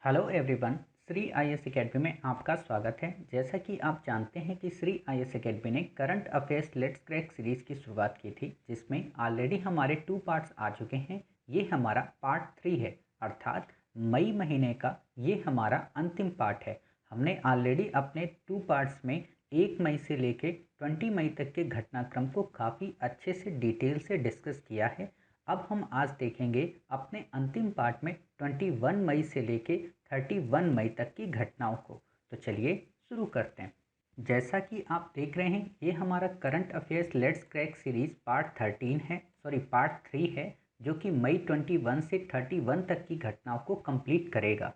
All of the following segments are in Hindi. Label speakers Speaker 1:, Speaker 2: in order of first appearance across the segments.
Speaker 1: Hello everyone. Shri IAS academy में आपका स्वागत है। जैसा कि आप जानते हैं कि श्री आईएएस एकेडमी ने current affairs let's crack series की शुरुआत की थी, जिसमें ऑलरेडी हमारे 2 पार्ट्स आ चुके हैं। ये हमारा पार्ट 3 है, अर्थात मई महीने का ये हमारा अंतिम पार्ट है। हमने ऑलरेडी अपने 2 पार्ट्स में 1 मई से लेके 20 मई तक के घटनाक्रम को काफ़ी अच्छे से डिटेल से डिस्कस किया है। अब हम आज देखेंगे अपने अंतिम पार्ट में 21 मई से लेके 31 मई तक की घटनाओं को। तो चलिए शुरू करते हैं। जैसा कि आप देख रहे हैं, ये हमारा current affairs let's crack series part 3 है, जो कि मई 21 से 31 तक की घटनाओं को कंप्लीट करेगा।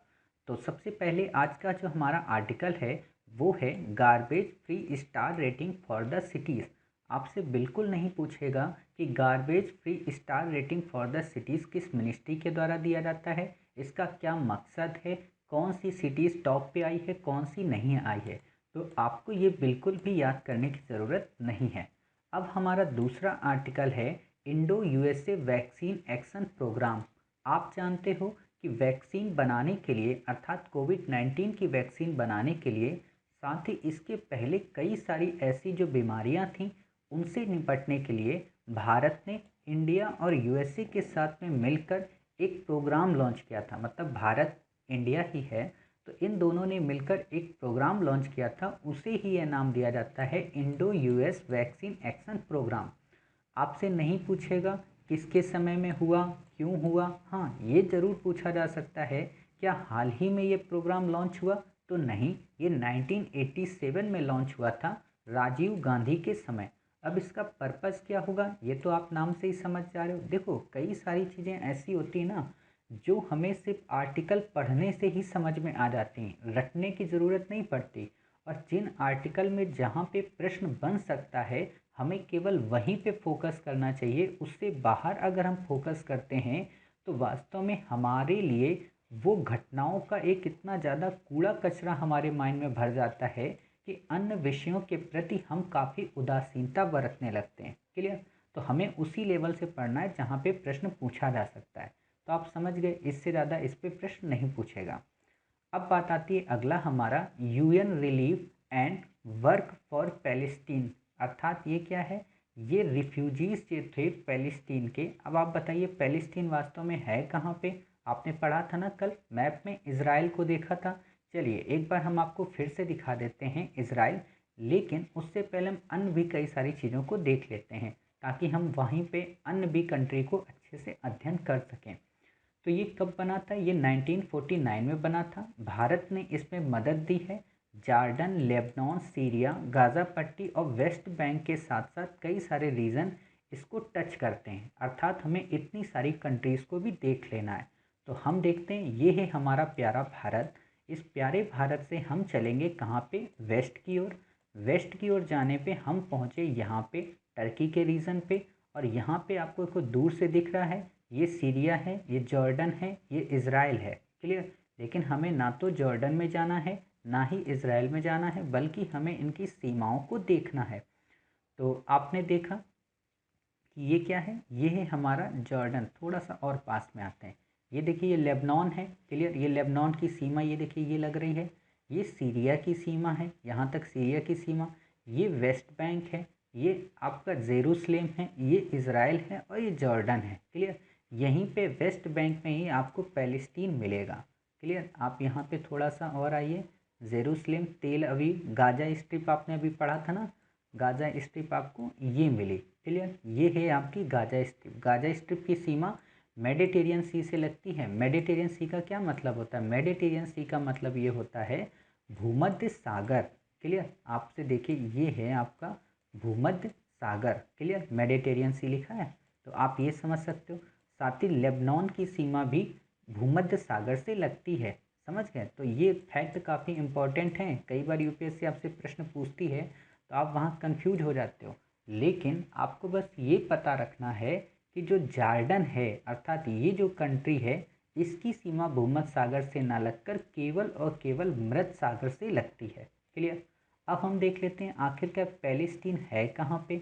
Speaker 1: तो सबसे पहले आज का जो हमारा आर्टिकल है वो है garbage free star rating for the cities. आपसे बिल्कुल नहीं पूछेगा कि garbage free star rating for the cities किस मिनिस्ट्री के द्वारा दिया जाता है, इसका क्या मकसद है, कौन सी सिटीज़ टॉप पे आई है, कौन सी नहीं आई है। तो आपको ये बिल्कुल भी याद करने की ज़रूरत नहीं है। अब हमारा दूसरा आर्टिकल है Indo USA vaccine action programme. आप जानते हो कि वैक्सीन बनाने के लिए, अर्थात कोविड-19 की वैक्सीन बनाने के लिए, साथ ही इसके पहले कई सारी ऐसी जो बीमारियां थीं उनसे निपटने के लिए भारत ने इंडिया और यूएसए के साथ में मिलकर एक प्रोग्राम लॉन्च किया था। मतलब भारत इंडिया ही है, तो इन दोनों ने मिलकर एक प्रोग्राम लॉन्च किया था, उसे ही यह नाम दिया जाता है Indo US vaccine action programme. आपसे नहीं पूछेगा किसके समय में हुआ, क्यों हुआ। हाँ, ये ज़रूर पूछा जा सकता है क्या हाल ही में ये प्रोग्राम लॉन्च हुआ। तो नहीं, ये 1987 में लॉन्च हुआ था, राजीव गांधी के समय। अब इसका पर्पज़ क्या होगा ये तो आप नाम से ही समझ जा रहे हो। देखो, कई सारी चीज़ें ऐसी होती हैं ना जो हमें सिर्फ आर्टिकल पढ़ने से ही समझ में आ जाती हैं, रटने की ज़रूरत नहीं पड़ती। और जिन आर्टिकल में जहाँ पे प्रश्न बन सकता है, हमें केवल वहीं पे फोकस करना चाहिए। उससे बाहर अगर हम फोकस करते हैं तो वास्तव में हमारे लिए वो घटनाओं का एक इतना ज़्यादा कूड़ा कचरा हमारे माइंड में भर जाता है कि अन्य विषयों के प्रति हम काफ़ी उदासीनता बरतने लगते हैं। क्लियर? तो हमें उसी लेवल से पढ़ना है जहाँ पे प्रश्न पूछा जा सकता है। तो आप समझ गए, इससे ज़्यादा इस पे प्रश्न नहीं पूछेगा। अब बात आती है अगला हमारा UN relief and work for Palestine. अर्थात ये क्या है, ये रिफ्यूजीज जो थे पैलेस्टीन के। अब आप बताइए पैलेस्टीन वास्तव में है कहाँ पे। आपने पढ़ा था ना कल मैप में, इज़राइल को देखा था। चलिए एक बार हम आपको फिर से दिखा देते हैं इज़राइल, लेकिन उससे पहले हम अन्य भी कई सारी चीज़ों को देख लेते हैं ताकि हम वहीं पे अन्य भी कंट्री को अच्छे से अध्ययन कर सकें। तो ये कब बना था, ये 1949 में बना था। भारत ने इसमें मदद दी है। जॉर्डन, लेबनान, सीरिया, गाज़ा पट्टी और वेस्ट बैंक के साथ साथ कई सारे रीजन इसको टच करते हैं, अर्थात हमें इतनी सारी कंट्रीज़ को भी देख लेना है। तो हम देखते हैं, ये है हमारा प्यारा भारत। इस प्यारे भारत से हम चलेंगे कहाँ पे, वेस्ट की ओर। वेस्ट की ओर जाने पे हम पहुँचे यहाँ पे टर्की के रीजन पे। और यहाँ पे आपको कोई दूर से दिख रहा है, ये सीरिया है, ये जॉर्डन है, ये इज़राइल है। क्लियर? लेकिन हमें ना तो जॉर्डन में जाना है ना ही इज़राइल में जाना है, बल्कि हमें इनकी सीमाओं को देखना है। तो आपने देखा कि ये क्या है, ये है हमारा जॉर्डन। थोड़ा सा और पास में आते हैं, ये देखिए ये लेबनान है। क्लियर? ये लेबनान की सीमा ये देखिए ये लग रही है। ये सीरिया की सीमा है, यहाँ तक सीरिया की सीमा। ये वेस्ट बैंक है, ये आपका जेरूसलेम है, ये इज़राइल है और ये जॉर्डन है। क्लियर? यहीं पे वेस्ट बैंक में ही आपको पैलेस्टीन मिलेगा। क्लियर? आप यहाँ पे थोड़ा सा और आइए, जेरूसलेम, तेल अवीव, गाजा स्ट्रिप आपने अभी पढ़ा था ना, गाजा स्ट्रिप आपको ये मिली। क्लियर? ये है आपकी गाजा स्ट्रिप। गाजा स्ट्रिप की सीमा मेडिटेरियन सी से लगती है। मेडिटेरियन सी का क्या मतलब होता है, मेडिटेरियन सी का मतलब ये होता है भूमध्य सागर। क्लियर? आपसे देखिए ये है आपका भूमध्य सागर। क्लियर? मेडिटेरियन सी लिखा है, तो आप ये समझ सकते हो। साथ ही लेबनान की सीमा भी भूमध्य सागर से लगती है। समझ गए? तो ये फैक्ट काफ़ी इंपॉर्टेंट हैं, कई बार यूपीएससी आपसे प्रश्न पूछती है तो आप वहाँ कंफ्यूज हो जाते हो। लेकिन आपको बस ये पता रखना है कि जो जॉर्डन है, अर्थात ये जो कंट्री है, इसकी सीमा भूमध्य सागर से ना लगकर केवल और केवल मृत सागर से लगती है। क्लियर? अब हम देख लेते हैं आखिरकार पैलेस्टीन है कहाँ पे।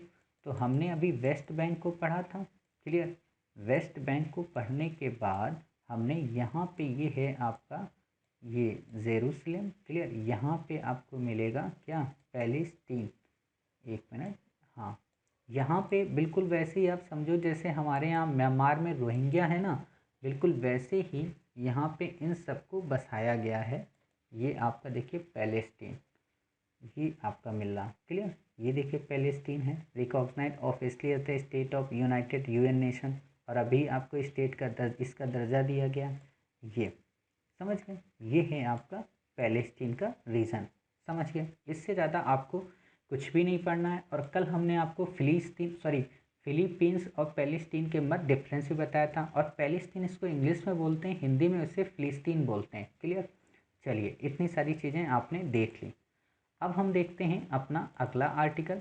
Speaker 1: तो हमने अभी वेस्ट बैंक को पढ़ा था। क्लियर? वेस्ट बैंक को पढ़ने के बाद हमने यहाँ पे ये है आपका ये जेरूसलम, क्लियर। यहाँ पे आपको मिलेगा क्या, पैलेस्टीन। एक मिनट, हाँ, यहाँ पे बिल्कुल वैसे ही आप समझो जैसे हमारे यहाँ म्यांमार में रोहिंग्या है ना, बिल्कुल वैसे ही यहाँ पे इन सबको बसाया गया है। ये आपका देखिए पैलेस्टीन, ये आपका मिल रहा, क्लियर। ये देखिए पैलेस्टीन है, recognise officially as the state of united UN nation, और अभी आपको स्टेट का इसका दर्जा दिया गया। ये समझ गए, ये है आपका पैलेस्टीन का रीज़न, समझ गए। इससे ज़्यादा आपको कुछ भी नहीं पढ़ना है। और कल हमने आपको फिलीपींस और पैलेस्टीन के मध्य डिफरेंस भी बताया था। और पैलेस्टीन इसको इंग्लिश में बोलते हैं, हिंदी में उसे फिलिस्तीन बोलते हैं, क्लियर। चलिए, इतनी सारी चीज़ें आपने देख ली। अब हम देखते हैं अपना अगला आर्टिकल।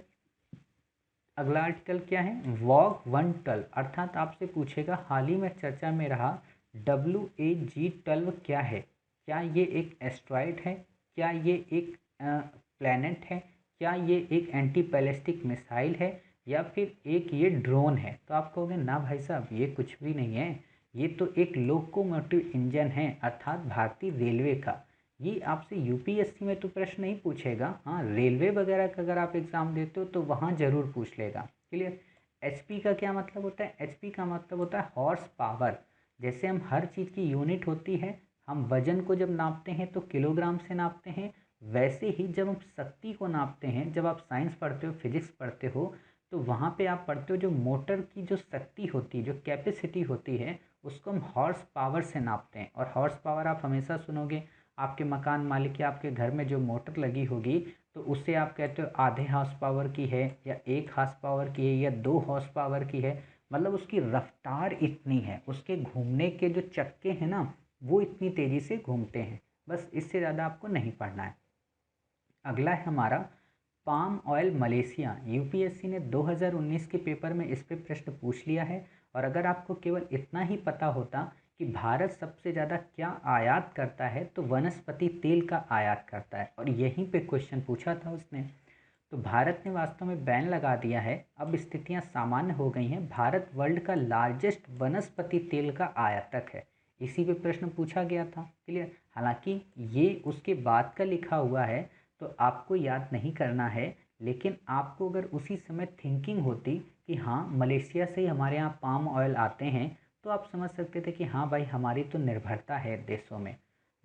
Speaker 1: अगला आर्टिकल क्या है, वॉग 112, अर्थात आपसे पूछेगा हाल ही में चर्चा में रहा WAG-12 क्या है। क्या ये एक एस्ट्रॉइड है, क्या ये एक प्लैनेट है, क्या ये एक एंटी बैलिस्टिक मिसाइल है, या फिर एक ये ड्रोन है। तो आप कहोगे ना भाई साहब ये कुछ भी नहीं है, ये तो एक लोकोमोटिव इंजन है, अर्थात भारतीय रेलवे का। ये आपसे यूपीएससी में तो प्रश्न नहीं पूछेगा, हाँ रेलवे वगैरह का अगर आप एग्ज़ाम देते हो तो वहाँ ज़रूर पूछ लेगा, क्लियर। एचपी का क्या मतलब होता है, एचपी का मतलब होता है हॉर्स पावर। जैसे हम हर चीज़ की यूनिट होती है, हम वजन को जब नापते हैं तो किलोग्राम से नापते हैं, वैसे ही जब हम शक्ति को नापते हैं, जब आप साइंस पढ़ते हो, फिजिक्स पढ़ते हो, तो वहाँ पे आप पढ़ते हो जो मोटर की जो शक्ति होती है, जो कैपेसिटी होती है, उसको हम हॉर्स पावर से नापते हैं। और हॉर्स पावर आप हमेशा सुनोगे, आपके मकान मालिक या आपके घर में जो मोटर लगी होगी तो उससे आप कहते हो आधे हॉर्स पावर की है, या 1 हॉर्स पावर की है, या 2 हॉर्स पावर की है। मतलब उसकी रफ्तार इतनी है, उसके घूमने के जो चक्के हैं ना, वो इतनी तेज़ी से घूमते हैं। बस इससे ज़्यादा आपको नहीं पढ़ना है। अगला है हमारा पाम ऑयल मलेशिया। यूपीएससी ने 2019 के पेपर में इस पे प्रश्न पूछ लिया है। और अगर आपको केवल इतना ही पता होता कि भारत सबसे ज़्यादा क्या आयात करता है, तो वनस्पति तेल का आयात करता है, और यहीं पे क्वेश्चन पूछा था उसने। तो भारत ने वास्तव में बैन लगा दिया है। अब स्थितियां सामान्य हो गई हैं, भारत वर्ल्ड का लार्जेस्ट वनस्पति तेल का आयातक है। इसी पे प्रश्न पूछा गया था, क्लियर। हालांकि ये उसके बाद का लिखा हुआ है तो आपको याद नहीं करना है, लेकिन आपको अगर उसी समय थिंकिंग होती कि हाँ मलेशिया से ही हमारे यहाँ पाम ऑयल आते हैं, तो आप समझ सकते थे कि हाँ भाई हमारी तो निर्भरता है देशों में।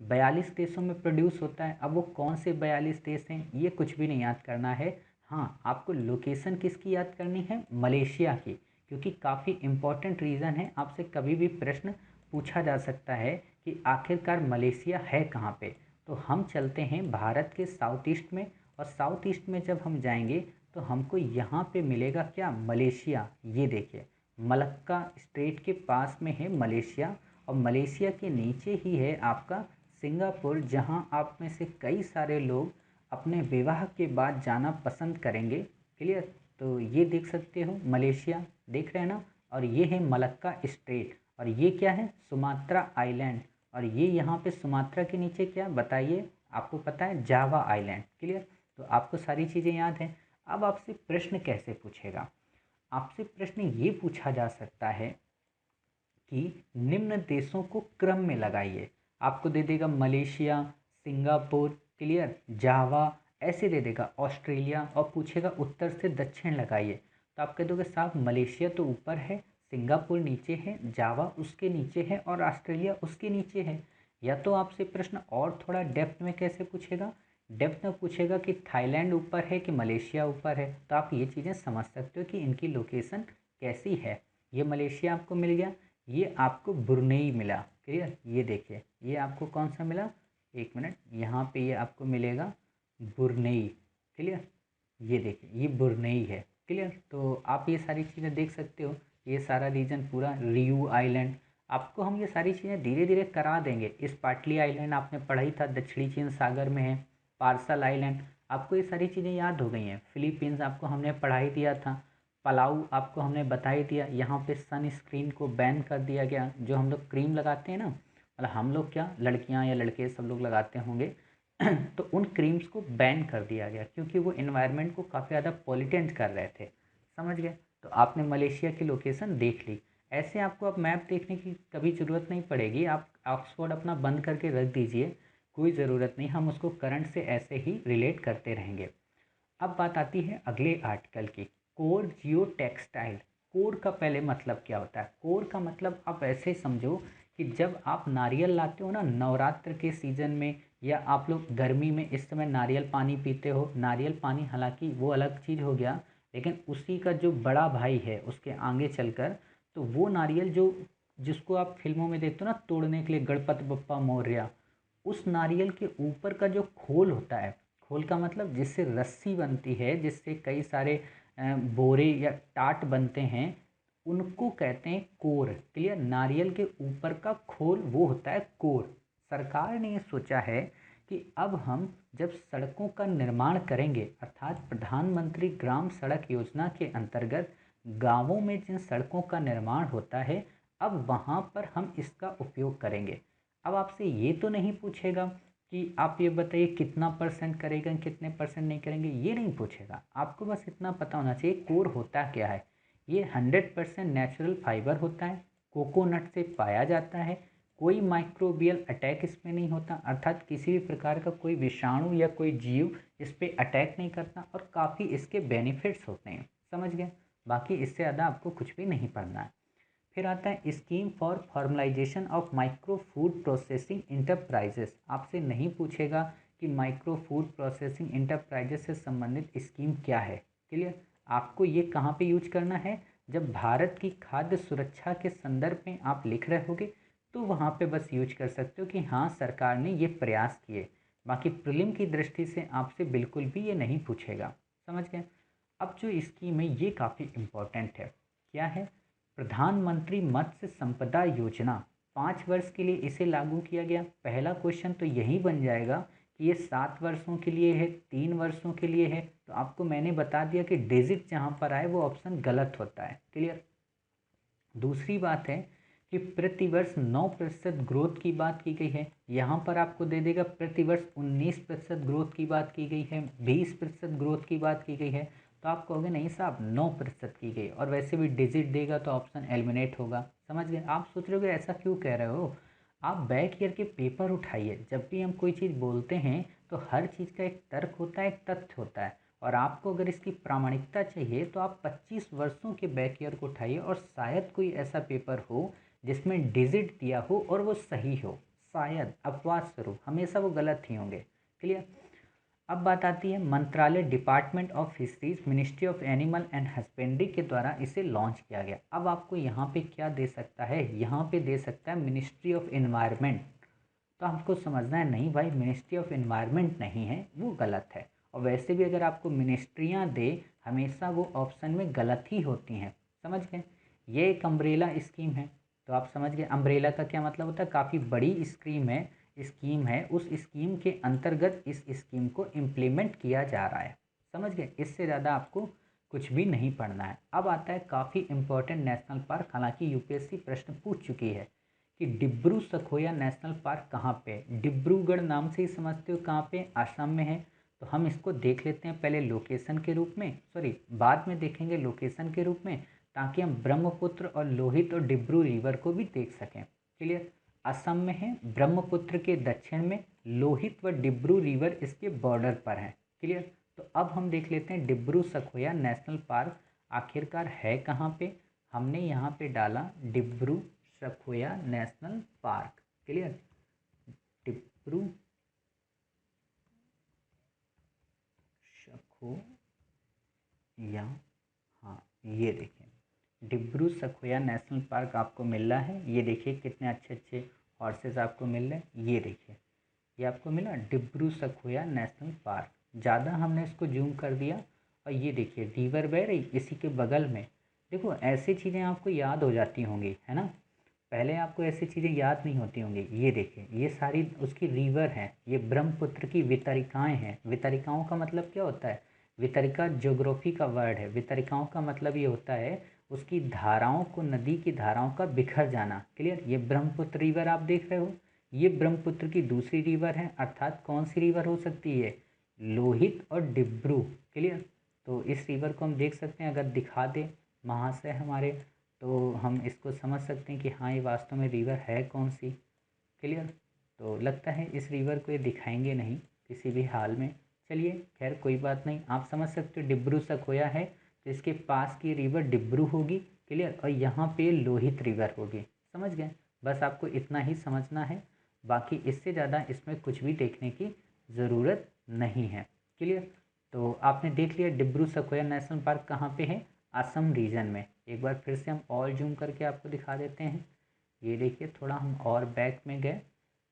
Speaker 1: 42 देशों में प्रोड्यूस होता है। अब वो कौन से 42 देश हैं ये कुछ भी नहीं याद करना है। हाँ, आपको लोकेशन किसकी याद करनी है, मलेशिया की, क्योंकि काफ़ी इम्पोर्टेंट रीज़न है। आपसे कभी भी प्रश्न पूछा जा सकता है कि आखिरकार मलेशिया है कहाँ पे। तो हम चलते हैं भारत के साउथ ईस्ट में, और साउथ ईस्ट में जब हम जाएंगे तो हमको यहाँ पे मिलेगा क्या, मलेशिया। ये देखिए मलक्का स्ट्रेट के पास में है मलेशिया, और मलेशिया के नीचे ही है आपका सिंगापुर, जहाँ आप में से कई सारे लोग अपने विवाह के बाद जाना पसंद करेंगे, क्लियर। तो ये देख सकते हो मलेशिया, देख रहे हैं ना। और ये है मलक्का स्ट्रेट, और ये क्या है, सुमात्रा आइलैंड। और ये यहाँ पे सुमात्रा के नीचे क्या बताइए, आपको पता है, जावा आइलैंड, क्लियर। तो आपको सारी चीज़ें याद हैं। अब आपसे प्रश्न कैसे पूछेगा, आपसे प्रश्न ये पूछा जा सकता है कि निम्न देशों को क्रम में लगाइए। आपको दे देगा मलेशिया, सिंगापुर, क्लियर, जावा, ऐसे दे देगा, ऑस्ट्रेलिया, और पूछेगा उत्तर से दक्षिण लगाइए। तो आप कह दोगे साहब मलेशिया तो ऊपर है, सिंगापुर नीचे है, जावा उसके नीचे है, और ऑस्ट्रेलिया उसके नीचे है। या तो आपसे प्रश्न और थोड़ा डेप्थ में कैसे पूछेगा, डेप्थ में पूछेगा कि थाईलैंड ऊपर है कि मलेशिया ऊपर है। तो आप ये चीज़ें समझ सकते हो कि इनकी लोकेशन कैसी है। ये मलेशिया आपको मिल गया, ये आपको ब्रुनेई मिला, क्लियर। ये देखिए ये आपको कौन सा मिला, एक मिनट, यहाँ पे ये आपको मिलेगा ब्रुनेई, क्लियर। ये देखिए ये ब्रुनेई है, क्लियर। तो आप ये सारी चीज़ें देख सकते हो, ये सारा रीजन पूरा, रियू आइलैंड, आपको हम ये सारी चीज़ें धीरे धीरे करा देंगे। इस पाटली आइलैंड आपने पढ़ा ही था, दक्षिणी चीन सागर में है। पार्सल आइलैंड, आपको ये सारी चीज़ें याद हो गई हैं। फिलीपींस आपको हमने पढ़ा ही दिया था। पलाऊ आपको हमने बता ही दिया। यहाँ पे सन स्क्रीन को बैन कर दिया गया, जो हम लोग क्रीम लगाते हैं ना, मतलब हम लोग क्या, लड़कियाँ या लड़के सब लोग लगाते होंगे तो उन क्रीम्स को बैन कर दिया गया, क्योंकि वो इन्वायरमेंट को काफ़ी ज़्यादा पॉल्यूटेंट कर रहे थे, समझ गए। तो आपने मलेशिया की लोकेशन देख ली। ऐसे आपको अब मैप देखने की कभी ज़रूरत नहीं पड़ेगी, आप ऑक्सफोर्ड अपना बंद करके रख दीजिए, कोई ज़रूरत नहीं, हम उसको करंट से ऐसे ही रिलेट करते रहेंगे। अब बात आती है अगले आर्टिकल की, कोर जियो टेक्सटाइल। कोर का पहले मतलब क्या होता है? कोर का मतलब आप ऐसे समझो कि जब आप नारियल लाते हो ना नवरात्र के सीज़न में, या आप लोग गर्मी में इस समय नारियल पानी पीते हो। नारियल पानी हालांकि वो अलग चीज़ हो गया, लेकिन उसी का जो बड़ा भाई है उसके आगे चलकर, तो वो नारियल जो जिसको आप फिल्मों में देखते हो ना तोड़ने के लिए गणपति बप्पा मौर्य, उस नारियल के ऊपर का जो खोल होता है, खोल का मतलब जिससे रस्सी बनती है, जिससे कई सारे बोरे या टाट बनते हैं, उनको कहते हैं कोर। क्लियर? नारियल के ऊपर का खोल वो होता है कोर। सरकार ने ये सोचा है कि अब हम जब सड़कों का निर्माण करेंगे, अर्थात प्रधानमंत्री ग्राम सड़क योजना के अंतर्गत गांवों में जिन सड़कों का निर्माण होता है, अब वहाँ पर हम इसका उपयोग करेंगे। अब आपसे ये तो नहीं पूछेगा कि आप ये बताइए कितना परसेंट करेगा, कितने परसेंट नहीं करेंगे, ये नहीं पूछेगा। आपको बस इतना पता होना चाहिए कोर होता क्या है। ये 100% नेचुरल फाइबर होता है, कोकोनट से पाया जाता है, कोई माइक्रोबियल अटैक इसमें नहीं होता, अर्थात किसी भी प्रकार का कोई विषाणु या कोई जीव इस पर अटैक नहीं करता, और काफ़ी इसके बेनिफिट्स होते हैं। समझ गए? बाकी इससे ज़्यादा आपको कुछ भी नहीं पढ़ना है। फिर आता है scheme for formalisation of micro food processing enterprises. आपसे नहीं पूछेगा कि माइक्रो फूड प्रोसेसिंग इंटरप्राइजेस से संबंधित स्कीम क्या है। क्लियर? आपको ये कहाँ पे यूज करना है? जब भारत की खाद्य सुरक्षा के संदर्भ में आप लिख रहे होगे तो वहाँ पे बस यूज कर सकते हो कि हाँ सरकार ने ये प्रयास किए। बाकी प्रीलिम की दृष्टि से आपसे बिल्कुल भी ये नहीं पूछेगा। समझ गए? अब जो स्कीम है ये काफ़ी इम्पोर्टेंट है। क्या है? प्रधानमंत्री मत्स्य संपदा योजना, 5 वर्ष के लिए इसे लागू किया गया। पहला क्वेश्चन तो यही बन जाएगा कि ये 7 वर्षों के लिए है, 3 वर्षों के लिए है, तो आपको मैंने बता दिया कि डिजिट जहाँ पर आए वो ऑप्शन गलत होता है। क्लियर? दूसरी बात है कि प्रतिवर्ष 9% ग्रोथ की बात की गई है। यहाँ पर आपको दे देगा प्रतिवर्ष 19% ग्रोथ की बात की गई है, 20% ग्रोथ की बात की गई है, तो आप कहोगे नहीं साहब 9% की गई, और वैसे भी डिजिट देगा तो ऑप्शन एलिमिनेट होगा। समझ गए? आप सोच रहे हो ऐसा क्यों कह रहे हो? आप बैक ईयर के पेपर उठाइए। जब भी हम कोई चीज़ बोलते हैं तो हर चीज़ का एक तर्क होता है, एक तथ्य होता है, और आपको अगर इसकी प्रामाणिकता चाहिए तो आप 25 वर्षों के बैक ईयर को उठाइए, और शायद कोई ऐसा पेपर हो जिसमें डिजिट दिया हो और वो सही हो। शायद अपवाद स्वरूप, हमेशा वो गलत ही होंगे। क्लियर? अब बात आती है मंत्रालय department of fisheries ministry of animal and husbandry के द्वारा इसे लॉन्च किया गया। अब आपको यहाँ पे क्या दे सकता है? यहाँ पे दे सकता है मिनिस्ट्री ऑफ एनवायरनमेंट। तो आपको समझना है नहीं भाई, मिनिस्ट्री ऑफ एनवायरनमेंट नहीं है, वो गलत है। और वैसे भी अगर आपको मिनिस्ट्रियाँ दे, हमेशा वो ऑप्शन में गलत ही होती हैं। समझ गए? ये एक अम्ब्रेला स्कीम है। तो आप समझ गए अम्ब्रेला का क्या मतलब होता है? काफ़ी बड़ी स्कीम है, उस स्कीम के अंतर्गत इस स्कीम को इम्प्लीमेंट किया जा रहा है। समझ गए? इससे ज़्यादा आपको कुछ भी नहीं पढ़ना है। अब आता है काफ़ी इंपॉर्टेंट नेशनल पार्क, हालांकि यूपीएससी प्रश्न पूछ चुकी है कि डिब्रू सखोया नेशनल पार्क कहाँ पे है। डिब्रूगढ़ नाम से ही समझते हो कहाँ पे? आसाम में है। तो हम इसको देख लेते हैं पहले लोकेशन के रूप में, सॉरी बाद में देखेंगे लोकेशन के रूप में, ताकि हम ब्रह्मपुत्र और लोहित और डिब्रू रिवर को भी देख सकें। क्लियर? असम में है, ब्रह्मपुत्र के दक्षिण में, लोहित व डिब्रू रिवर इसके बॉर्डर पर हैं। क्लियर? तो अब हम देख लेते हैं डिब्रू सखोया नेशनल पार्क आखिरकार है कहाँ पे। हमने यहाँ पे डाला Dibru Saikhowa national park. Clear? Dibru Saikhowa, हाँ ये देखिए डिब्रू सखोया नेशनल पार्क आपको मिल रहा है। ये देखिए कितने अच्छे अच्छे हॉर्सेस आपको मिल रहे हैं। ये देखिए ये आपको मिला डिब्रू सखोया नेशनल पार्क। ज़्यादा हमने इसको जूम कर दिया, और ये देखिए रिवर बह रही इसी के बगल में। देखो ऐसी चीज़ें आपको याद हो जाती होंगी, है ना? पहले आपको ऐसी चीज़ें याद नहीं होती होंगी। ये देखिए ये सारी उसकी रिवर हैं, ये ब्रह्मपुत्र की वितरिकाएँ हैं। वितरिकाओं का मतलब क्या होता है? वितरिका ज्योग्राफी का वर्ड है। वितरिकाओं का मतलब ये होता है उसकी धाराओं को, नदी की धाराओं का बिखर जाना। क्लियर? ये ब्रह्मपुत्र रिवर आप देख रहे हो, ये ब्रह्मपुत्र की दूसरी रिवर है, अर्थात कौन सी रिवर हो सकती है? लोहित और डिब्रू। क्लियर? तो इस रिवर को हम देख सकते हैं, अगर दिखा दे महाशय हमारे, तो हम इसको समझ सकते हैं कि हाँ ये वास्तव में रिवर है कौन सी। क्लियर? तो लगता है इस रिवर को ये दिखाएंगे नहीं किसी भी हाल में। चलिए खैर कोई बात नहीं, आप समझ सकते हो डिब्रू सखोया है तो इसके पास की रिवर डिब्रू होगी, क्लियर, और यहाँ पे लोहित रिवर होगी। समझ गए, बस आपको इतना ही समझना है, बाकी इससे ज़्यादा इसमें कुछ भी देखने की ज़रूरत नहीं है। क्लियर, तो आपने देख लिया डिब्रू सखोया नेशनल पार्क कहाँ पे है, असम रीजन में। एक बार फिर से हम और जूम करके आपको दिखा देते हैं। ये देखिए थोड़ा हम और बैक में गए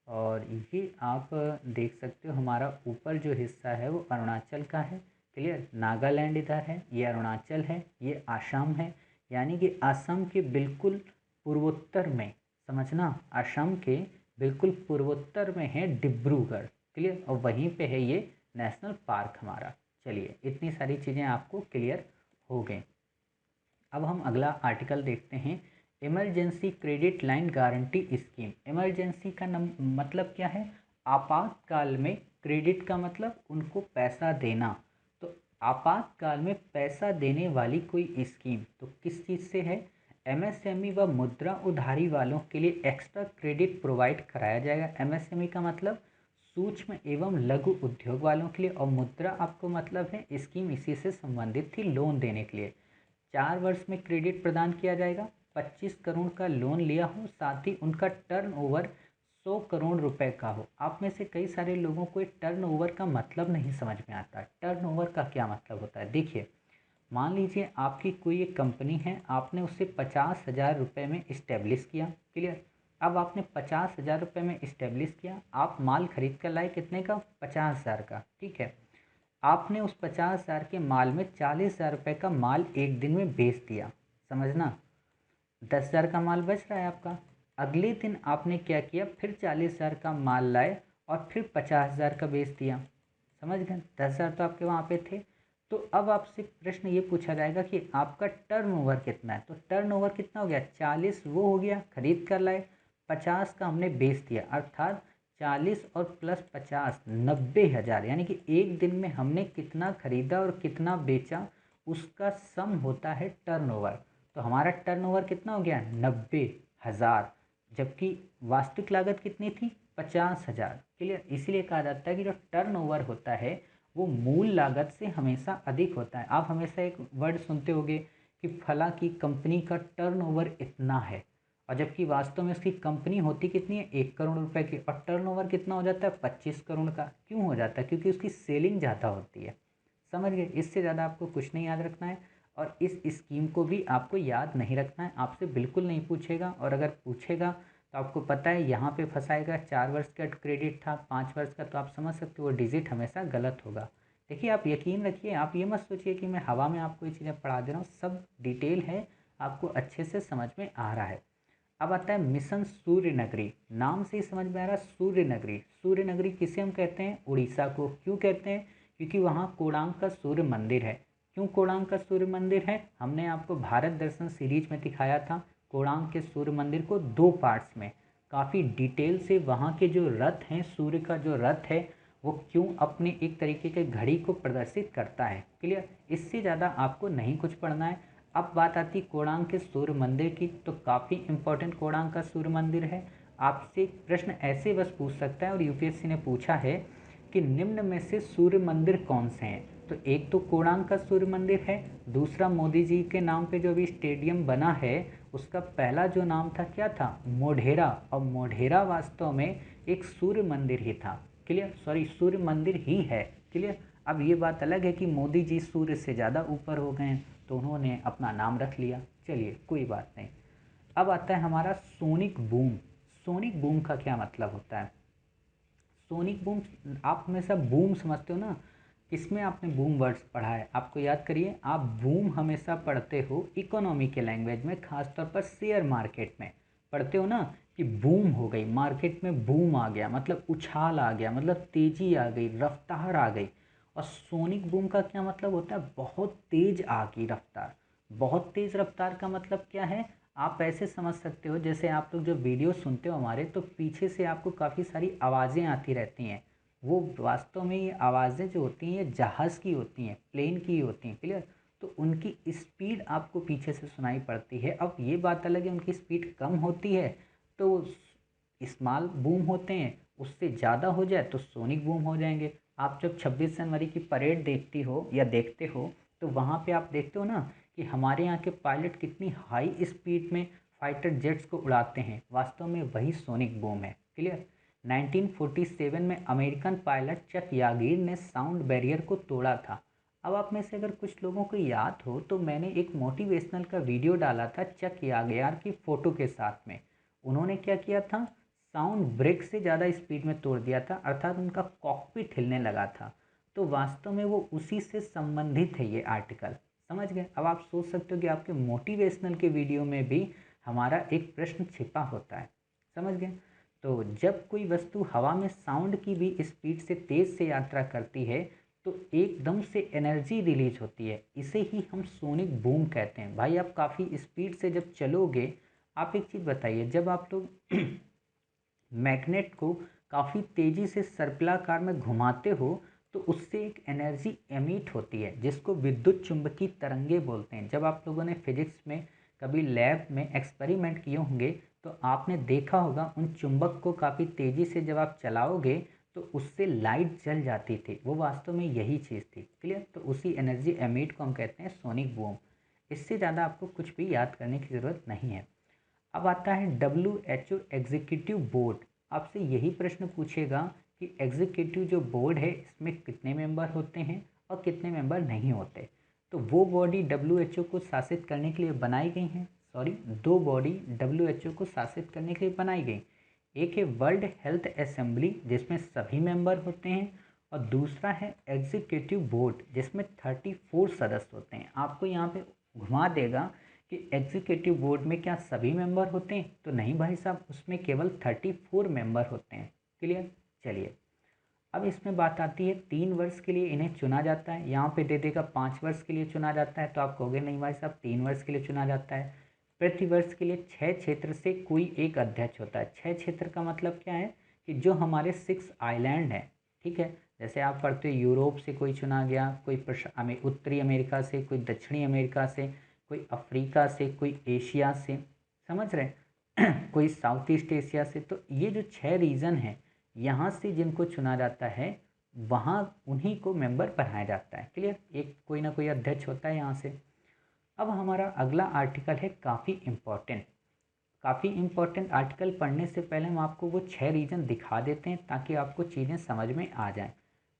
Speaker 1: और ये आप देख सकते हो हमारा ऊपर जो हिस्सा है वो अरुणाचल का है। क्लियर, नागालैंड इधर है, ये अरुणाचल है, ये आसाम है, यानी कि असम के बिल्कुल पूर्वोत्तर में, समझना, असम के बिल्कुल पूर्वोत्तर में है डिब्रूगढ़। क्लियर, और वहीं पे है ये नेशनल पार्क हमारा। चलिए इतनी सारी चीज़ें आपको क्लियर हो गई। अब हम अगला आर्टिकल देखते हैं, emergency credit line guarantee scheme. Emergency का मतलब क्या है, आपातकाल में, क्रेडिट का मतलब उनको पैसा देना, तो आपातकाल में पैसा देने वाली कोई स्कीम तो किस चीज़ से है, एमएसएमई व मुद्रा उधारी वालों के लिए एक्स्ट्रा क्रेडिट प्रोवाइड कराया जाएगा। एमएसएमई का मतलब सूक्ष्म एवं लघु उद्योग वालों के लिए, और मुद्रा आपको मतलब है स्कीम इसी से संबंधित थी, लोन देने के लिए। 4 वर्ष में क्रेडिट प्रदान किया जाएगा। 25 करोड़ का लोन लिया हो, साथ ही उनका टर्नओवर 100 करोड़ रुपए का हो। आप में से कई सारे लोगों को टर्नओवर का मतलब नहीं समझ में आता। टर्नओवर का क्या मतलब होता है, देखिए मान लीजिए आपकी कोई एक कंपनी है, आपने उसे 50,000 रुपये में इस्टेब्लिश किया। क्लियर, अब आपने 50,000 रुपये में इस्टेब्लिश किया, आप माल खरीद कर लाए कितने का, 50,000 का। ठीक है, आपने उस 50,000 के माल में 40,000 रुपये का माल एक दिन में बेच दिया, समझना, 10,000 का माल बच रहा है आपका। अगले दिन आपने क्या किया, फिर 40,000 का माल लाए और फिर 50,000 का बेच दिया, समझ गए, 10,000 तो आपके वहाँ पे थे। तो अब आपसे प्रश्न ये पूछा जाएगा कि आपका टर्नओवर कितना है, तो टर्नओवर कितना हो गया, 40 वो हो गया खरीद कर लाए, 50 का हमने बेच दिया, अर्थात 40 और प्लस 50 90,000, यानी कि एक दिन में हमने कितना खरीदा और कितना बेचा उसका सम होता है टर्नओवर। तो हमारा टर्नओवर कितना हो गया, 90,000, जबकि वास्तविक लागत कितनी थी, 50,000। क्लियर, इसीलिए कहा जाता है कि जो टर्नओवर होता है वो मूल लागत से हमेशा अधिक होता है। आप हमेशा एक वर्ड सुनते होंगे कि फला की कंपनी का टर्नओवर इतना है, और जबकि वास्तव में उसकी कंपनी होती कितनी है, 1 करोड़ रुपए की, और टर्नओवर कितना हो जाता है, 25 करोड़ का। क्यों हो जाता है, क्योंकि उसकी सेलिंग ज़्यादा होती है। समझ गए, इससे ज़्यादा आपको कुछ नहीं याद रखना है, और इस स्कीम को भी आपको याद नहीं रखना है, आपसे बिल्कुल नहीं पूछेगा, और अगर पूछेगा तो आपको पता है यहाँ पे फंसाएगा। 4 वर्ष का क्रेडिट था, 5 वर्ष का, तो आप समझ सकते हो वो डिजिट हमेशा गलत होगा। देखिए आप यकीन रखिए, आप ये मत सोचिए कि मैं हवा में आपको ये चीज़ें पढ़ा दे रहा हूँ, सब डिटेल है, आपको अच्छे से समझ में आ रहा है। अब आता है मिशन सूर्य नगरी, नाम से ही समझ में आ रहा है सूर्य नगरी। सूर्य नगरी किसे हम कहते हैं, उड़ीसा को। क्यों कहते हैं, क्योंकि वहाँ कोणार्क का सूर्य मंदिर है। क्यों कोणार्क का सूर्य मंदिर है, हमने आपको भारत दर्शन सीरीज में दिखाया था कोणार्क के सूर्य मंदिर को 2 पार्ट्स में, काफ़ी डिटेल से। वहाँ के जो रथ हैं, सूर्य का जो रथ है वो क्यों अपने एक तरीके के घड़ी को प्रदर्शित करता है। क्लियर, इससे ज़्यादा आपको नहीं कुछ पढ़ना है। अब बात आती कोणार्क के सूर्य मंदिर की, तो काफ़ी इंपॉर्टेंट कोणार्क का सूर्य मंदिर है। आपसे प्रश्न ऐसे बस पूछ सकता है, और यूपीएससी ने पूछा है कि निम्न में से सूर्य मंदिर कौन से हैं, तो एक तो कोणार्क का सूर्य मंदिर है, दूसरा मोदी जी के नाम पे जो अभी स्टेडियम बना है उसका पहला जो नाम था क्या था, मोढेरा, और मोढेरा वास्तव में एक सूर्य मंदिर ही था। क्लियर, सॉरी सूर्य मंदिर ही है। क्लियर, अब ये बात अलग है कि मोदी जी सूर्य से ज़्यादा ऊपर हो गए हैं तो उन्होंने अपना नाम रख लिया, चलिए कोई बात नहीं। अब आता है हमारा सोनिक बूम। सोनिक बूम का क्या मतलब होता है, सोनिक बूम, आप हमेशा बूम समझते हो ना, इसमें आपने बूम वर्ड्स पढ़ा है, आपको याद करिए, आप बूम हमेशा पढ़ते हो इकोनॉमी के लैंग्वेज में, खासतौर पर शेयर मार्केट में पढ़ते हो ना, कि बूम हो गई, मार्केट में बूम आ गया मतलब उछाल आ गया, मतलब तेजी आ गई, रफ्तार आ गई। और सोनिक बूम का क्या मतलब होता है, बहुत तेज आ गई रफ्तार। बहुत तेज रफ्तार का मतलब क्या है, आप ऐसे समझ सकते हो जैसे आप लोग जो वीडियो सुनते हो हमारे, तो पीछे से आपको काफ़ी सारी आवाज़ें आती रहती हैं, वो वास्तव में ये आवाज़ें जो होती हैं ये जहाज़ की होती हैं, प्लेन की होती हैं। क्लियर, तो उनकी स्पीड आपको पीछे से सुनाई पड़ती है। अब ये बात अलग है उनकी स्पीड कम होती है तो स्मॉल बूम होते हैं, उससे ज़्यादा हो जाए तो सोनिक बूम हो जाएंगे। आप जब 26 जनवरी की परेड देखती हो या देखते हो तो वहाँ पे आप देखते हो ना कि हमारे यहाँ के पायलट कितनी हाई स्पीड में फाइटर जेट्स को उड़ाते हैं, वास्तव में वही सोनिक बूम है। क्लियर। 1947 में अमेरिकन पायलट चक यागीर ने साउंड बैरियर को तोड़ा था। अब आप में से अगर कुछ लोगों को याद हो तो मैंने एक मोटिवेशनल का वीडियो डाला था चक यागीर की फ़ोटो के साथ में। उन्होंने क्या किया था, साउंड ब्रेक से ज़्यादा स्पीड में तोड़ दिया था, अर्थात उनका कॉकपिट हिलने लगा था। तो वास्तव में वो उसी से संबंधित है ये आर्टिकल। समझ गए। अब आप सोच सकते हो कि आपके मोटिवेशनल के वीडियो में भी हमारा एक प्रश्न छिपा होता है। समझ गए। तो जब कोई वस्तु हवा में साउंड की भी स्पीड से तेज़ से यात्रा करती है तो एकदम से एनर्जी रिलीज होती है, इसे ही हम सोनिक बूम कहते हैं। भाई आप काफ़ी स्पीड से जब चलोगे, आप एक चीज़ बताइए, जब आप लोग मैग्नेट को काफ़ी तेज़ी से सर्पिलाकार में घुमाते हो तो उससे एक एनर्जी एमिट होती है जिसको विद्युत चुंबकीय तरंगे बोलते हैं। जब आप लोगों ने फिजिक्स में कभी लैब में एक्सपेरिमेंट किए होंगे तो आपने देखा होगा उन चुंबक को काफ़ी तेज़ी से जब आप चलाओगे तो उससे लाइट जल जाती थी, वो वास्तव में यही चीज़ थी। क्लियर। तो उसी एनर्जी एमिट को हम कहते हैं सोनिक बूम। इससे ज़्यादा आपको कुछ भी याद करने की ज़रूरत नहीं है। अब आता है WHO एग्जीक्यूटिव बोर्ड। आपसे यही प्रश्न पूछेगा कि एग्जीक्यूटिव जो बोर्ड है इसमें कितने मेंबर होते हैं और कितने मेंबर नहीं होते। तो वो बॉडी WHO को शासित करने के लिए बनाई गई हैं। सॉरी, दो बॉडी WHO को शासित करने के लिए बनाई गई। एक है वर्ल्ड हेल्थ असेंबली जिसमें सभी मेंबर होते हैं, और दूसरा है एग्जीक्यूटिव बोर्ड जिसमें 34 सदस्य होते हैं। आपको यहाँ पे घुमा देगा कि एग्जीक्यूटिव बोर्ड में क्या सभी मेंबर होते हैं, तो नहीं भाई साहब, उसमें केवल 34 मेंबर होते हैं। क्लियर। चलिए, अब इसमें बात आती है 3 वर्ष के लिए इन्हें चुना जाता है। यहाँ पे दे देगा 5 वर्ष के लिए चुना जाता है, तो आप कहोगे नहीं भाई साहब 3 वर्ष के लिए चुना जाता है। प्रति वर्ष के लिए 6 क्षेत्र से कोई एक अध्यक्ष होता है। 6 क्षेत्र का मतलब क्या है कि जो हमारे 6 आइलैंड हैं, ठीक है, जैसे आप पढ़ते हो यूरोप से कोई चुना गया, कोई उत्तरी अमेरिका से, कोई दक्षिणी अमेरिका से, कोई अफ्रीका से, कोई एशिया से, समझ रहे कोई साउथ ईस्ट एशिया से। तो ये जो 6 रीजन हैं यहाँ से जिनको चुना जाता है वहाँ उन्हीं को मेंबर बनाया जाता है। क्लियर। एक कोई ना कोई अध्यक्ष होता है यहाँ से। अब हमारा अगला आर्टिकल है काफ़ी इम्पोर्टेंट। काफ़ी इम्पोर्टेंट आर्टिकल पढ़ने से पहले हम आपको वो 6 रीजन दिखा देते हैं ताकि आपको चीज़ें समझ में आ जाएं।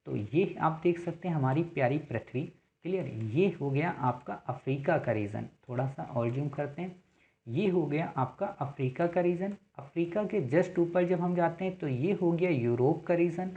Speaker 1: तो ये आप देख सकते हैं हमारी प्यारी पृथ्वी। क्लियर। ये हो गया आपका अफ्रीका का रीजन। थोड़ा सा और जूम करते हैं। ये हो गया आपका अफ्रीका का रीजन। अफ्रीका के जस्ट ऊपर जब हम जाते हैं तो ये हो गया यूरोप का रीजन।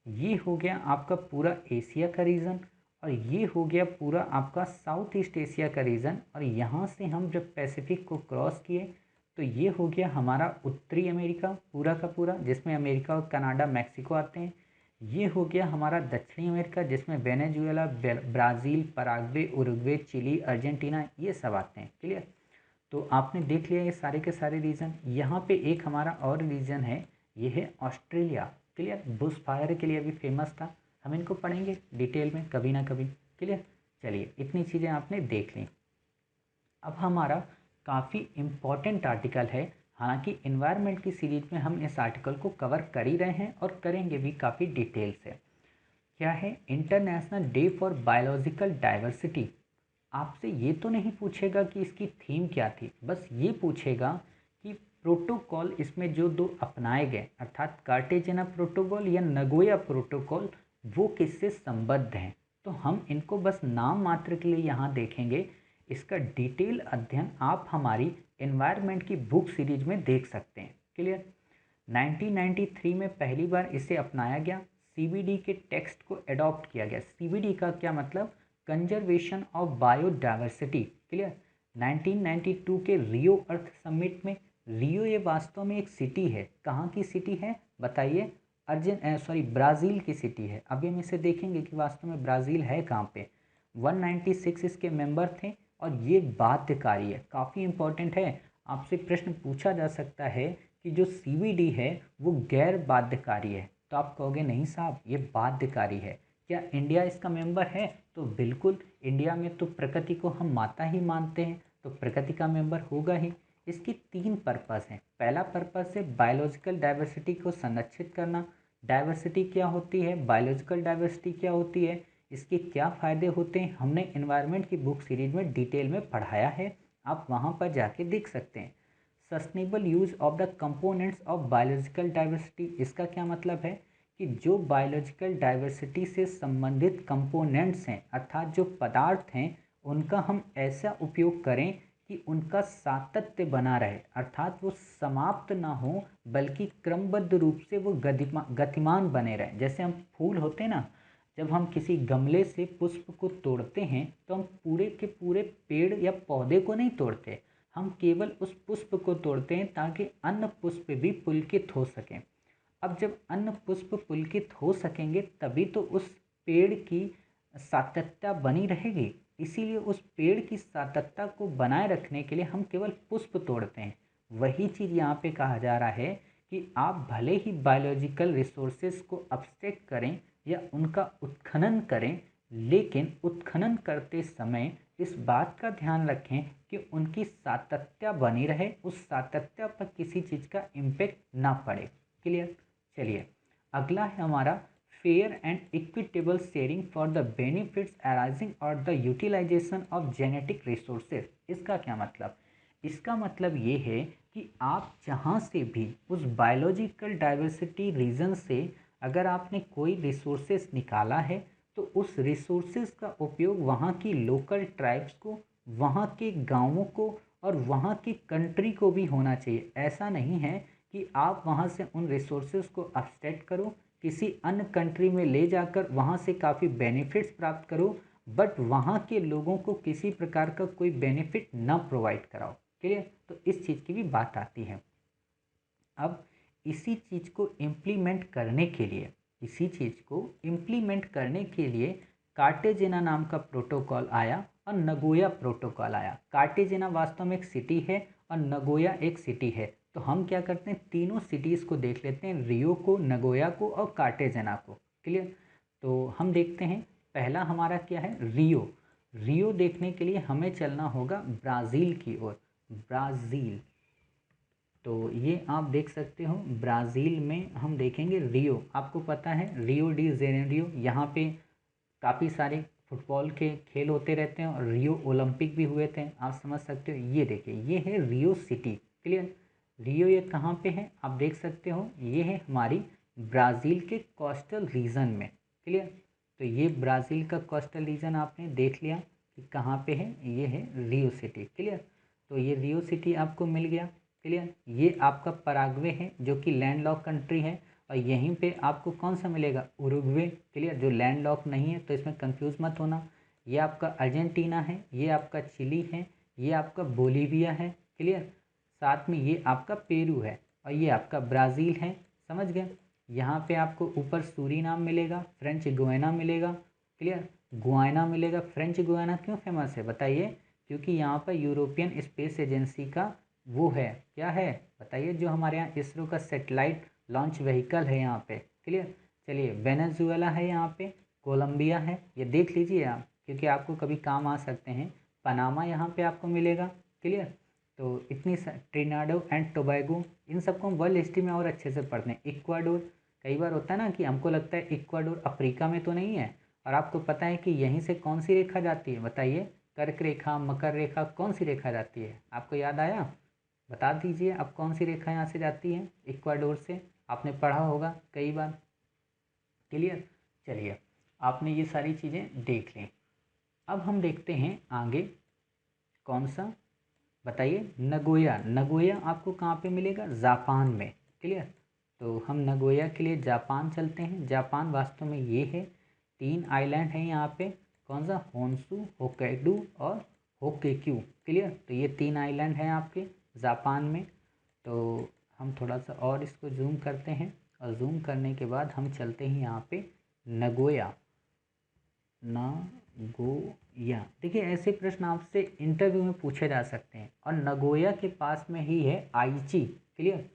Speaker 1: ये हो गया आपका पूरा एशिया का रीजन, और ये हो गया पूरा आपका साउथ ईस्ट एशिया का रीजन। और यहाँ से हम जब पैसिफिक को क्रॉस किए तो ये हो गया हमारा उत्तरी अमेरिका पूरा का पूरा, जिसमें अमेरिका और कनाडा मैक्सिको आते हैं। ये हो गया हमारा दक्षिणी अमेरिका जिसमें Venezuela, Brazil, Paraguay, Uruguay, Chile, Argentina ये सब आते हैं। क्लियर। तो आपने देख लिया ये सारे के सारे रीजन। यहाँ पे एक हमारा और रीजन है, ये है ऑस्ट्रेलिया। क्लियर। बुश फायर के लिए भी फेमस था। हम इनको पढ़ेंगे डिटेल में कभी ना कभी। क्लियर। चलिए, इतनी चीज़ें आपने देख ली। अब हमारा काफ़ी इम्पॉर्टेंट आर्टिकल है। हालांकि इन्वायरमेंट की सीरीज में हम इस आर्टिकल को कवर कर ही रहे हैं और करेंगे भी काफ़ी डिटेल से। क्या है? International day for biological diversity. आपसे ये तो नहीं पूछेगा कि इसकी थीम क्या थी, बस ये पूछेगा कि प्रोटोकॉल इसमें जो दो अपनाए गए, अर्थात कार्टेजेना प्रोटोकॉल या नगोया प्रोटोकॉल, वो किससे संबद्ध हैं। तो हम इनको बस नाम मात्र के लिए यहाँ देखेंगे। इसका डिटेल अध्ययन आप हमारी एनवायरनमेंट की बुक सीरीज में देख सकते हैं। क्लियर। 1993 में पहली बार इसे अपनाया गया। सीबीडी के टेक्स्ट को अडॉप्ट किया गया। सीबीडी का क्या मतलब? Conservation of biodiversity. क्लियर। 1992 के रियो अर्थ समिट में, रियो ये वास्तव में एक सिटी है। कहाँ की सिटी है बताइए? ब्राज़ील की सिटी है। अभी हम इसे देखेंगे कि वास्तव में ब्राज़ील है कहाँ पे। 196 इसके मेंबर थे और ये बाध्यकारी है, काफ़ी इम्पोर्टेंट है। आपसे प्रश्न पूछा जा सकता है कि जो सीबीडी है वो गैर बाध्यकारी है, तो आप कहोगे नहीं साहब ये बाध्यकारी है। क्या इंडिया इसका मेंबर है? तो बिल्कुल, इंडिया में तो प्रकृति को हम माता ही मानते हैं, तो प्रकृति का मेंबर होगा ही। इसकी 3 पर्पस हैं। पहला पर्पस है बायोलॉजिकल डाइवर्सिटी को संरक्षित करना। डाइवर्सिटी क्या होती है, बायोलॉजिकल डाइवर्सिटी क्या होती है, इसके क्या फ़ायदे होते हैं, हमने एनवायरनमेंट की बुक सीरीज में डिटेल में पढ़ाया है, आप वहाँ पर जाके देख सकते हैं। Sustainable use of the components of biological diversity, इसका क्या मतलब है कि जो बायोलॉजिकल डाइवर्सिटी से संबंधित कंपोनेंट्स हैं अर्थात जो पदार्थ हैं उनका हम ऐसा उपयोग करें कि उनका सातत्य बना रहे, अर्थात वो समाप्त ना हो बल्कि क्रमबद्ध रूप से वो गतिमान बने रहे। जैसे हम फूल होते हैं ना, जब हम किसी गमले से पुष्प को तोड़ते हैं तो हम पूरे के पूरे पेड़ या पौधे को नहीं तोड़ते, हम केवल उस पुष्प को तोड़ते हैं ताकि अन्य पुष्प भी पुलकित हो सकें। अब जब अन्य पुष्प पुलकित हो सकेंगे तभी तो उस पेड़ की सातत्यता बनी रहेगी। इसीलिए उस पेड़ की सातत्यता को बनाए रखने के लिए हम केवल पुष्प तोड़ते हैं। वही चीज़ यहाँ पे कहा जा रहा है कि आप भले ही बायोलॉजिकल रिसोर्सेज को अपस्ट्रैक्ट करें या उनका उत्खनन करें, लेकिन उत्खनन करते समय इस बात का ध्यान रखें कि उनकी सातत्य बनी रहे, उस सातत्य पर किसी चीज़ का इम्पेक्ट ना पड़े। क्लियर। चलिए अगला है हमारा fair and equitable sharing for the benefits arising और the utilization of genetic resources. इसका क्या मतलब, इसका मतलब ये है कि आप जहाँ से भी उस बायोलॉजिकल डाइवर्सिटी रीजन से अगर आपने कोई रिसोर्सेज निकाला है तो उस रिसोर्सेज का उपयोग वहाँ की लोकल ट्राइब्स को, वहाँ के गाँवों को और वहाँ की कंट्री को भी होना चाहिए। ऐसा नहीं है कि आप वहाँ से उन रिसोर्सेज को अपस्ट्रैक्ट करो, किसी अन्य कंट्री में ले जाकर वहाँ से काफ़ी बेनिफिट्स प्राप्त करो, बट वहाँ के लोगों को किसी प्रकार का कोई बेनिफिट ना प्रोवाइड कराओ। क्लियर। तो इस चीज़ की भी बात आती है। अब इसी चीज़ को इम्प्लीमेंट करने के लिए, इसी चीज़ को इम्प्लीमेंट करने के लिए कार्टेजेना नाम का प्रोटोकॉल आया और नगोया प्रोटोकॉल आया। कार्टेजेना वास्तव में एक सिटी है और नगोया एक सिटी है। तो हम क्या करते हैं, तीनों सिटीज़ को देख लेते हैं, रियो को, नगोया को और कार्टेजेना को। क्लियर। तो हम देखते हैं पहला हमारा क्या है, रियो। रियो देखने के लिए हमें चलना होगा ब्राज़ील की ओर। ब्राज़ील, तो ये आप देख सकते हो ब्राज़ील में हम देखेंगे रियो। आपको पता है रियो डी जेनेरियो, यहाँ पे काफ़ी सारे फुटबॉल के खेल होते रहते हैं और रियो ओलंपिक भी हुए थे, आप समझ सकते हो। ये देखिए ये है रियो सिटी। क्लियर। रियो ये कहाँ पे है आप देख सकते हो, ये है हमारी ब्राज़ील के कोस्टल रीजन में। क्लियर। तो ये ब्राज़ील का कोस्टल रीजन आपने देख लिया कि कहाँ पे है, ये है रियो सिटी। क्लियर। तो ये रियो सिटी आपको मिल गया। क्लियर। ये आपका पराग्वे है जो कि लैंडलॉक कंट्री है और यहीं पे आपको कौन सा मिलेगा, उरुग्वे। क्लियर। जो लैंडलॉक नहीं है तो इसमें कंफ्यूज मत होना। ये आपका अर्जेंटीना है, ये आपका चिली है, ये आपका बोलीविया है। क्लियर। साथ में ये आपका पेरू है और ये आपका ब्राज़ील है। समझ गए। यहाँ पे आपको ऊपर सूरीनाम मिलेगा, फ्रेंच गुयाना मिलेगा। क्लियर। गुयाना मिलेगा। फ्रेंच गुयाना क्यों फेमस है बताइए, क्योंकि यहाँ पर यूरोपियन स्पेस एजेंसी का वो है, क्या है बताइए, जो हमारे यहाँ इसरो का सेटेलाइट लॉन्च व्हीकल है यहाँ पे। क्लियर। चलिए वेनेजुएला है यहाँ पे, कोलंबिया है, ये देख लीजिए आप क्योंकि आपको कभी काम आ सकते हैं। पनामा यहाँ पे आपको मिलेगा। क्लियर। तो इतनी ट्रिनाडो एंड टोबैगो, इन सबको हम वर्ल्ड हिस्ट्री में और अच्छे से पढ़ते हैं। इक्वाडोर, कई बार होता है ना कि हमको लगता है इक्वाडोर अफ्रीका में तो नहीं है, और आपको पता है कि यहीं से कौन सी रेखा जाती है बताइए, कर्क रेखा, मकर रेखा, कौन सी रेखा जाती है, आपको याद आया, बता दीजिए अब कौन सी रेखा यहाँ से जाती है इक्वाडोर से, आपने पढ़ा होगा कई बार। क्लियर। चलिए आपने ये सारी चीज़ें देख ली। अब हम देखते हैं आगे कौन सा, बताइए, नगोया। नगोया आपको कहाँ पे मिलेगा, जापान में। क्लियर। तो हम नगोया के लिए जापान चलते हैं। जापान वास्तव में ये है, 3 आइलैंड हैं यहाँ पे, कौन सा, होन्शु, होक्काइडो और होक्काइक्यू। क्लियर। तो ये 3 आइलैंड हैं आपके जापान में। तो हम थोड़ा सा और इसको जूम करते हैं और जूम करने के बाद हम चलते हैं यहाँ पे नगोया। नगोया, देखिए ऐसे प्रश्न आपसे इंटरव्यू में पूछे जा सकते हैं। और नगोया के पास में ही है Aichi. Clear.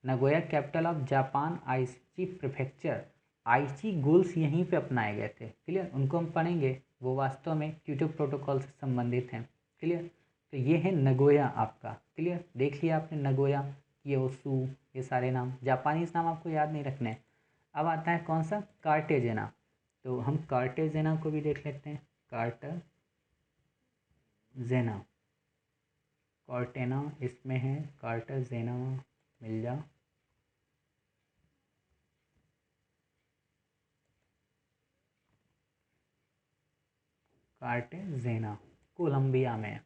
Speaker 1: Nagoya capital of Japan, Aichi prefecture. Aichi goals यहीं पे अपनाए गए थे। क्लियर। उनको हम पढ़ेंगे, वो वास्तव में क्योटो प्रोटोकॉल से संबंधित हैं। क्लियर। तो ये है नगोया आपका। क्लियर, देख लिया आपने नगोया, कियोसू, ये सारे नाम, जापानीज नाम आपको याद नहीं रखने हैं। अब आता है कौन सा, कार्टेजेना। तो हम कार्टेजेना को भी देख लेते हैं, कार्टाजेना, कार्टेना इसमें है, कार्टाजेना मिल जा। कार्टेजेना कोलंबिया में।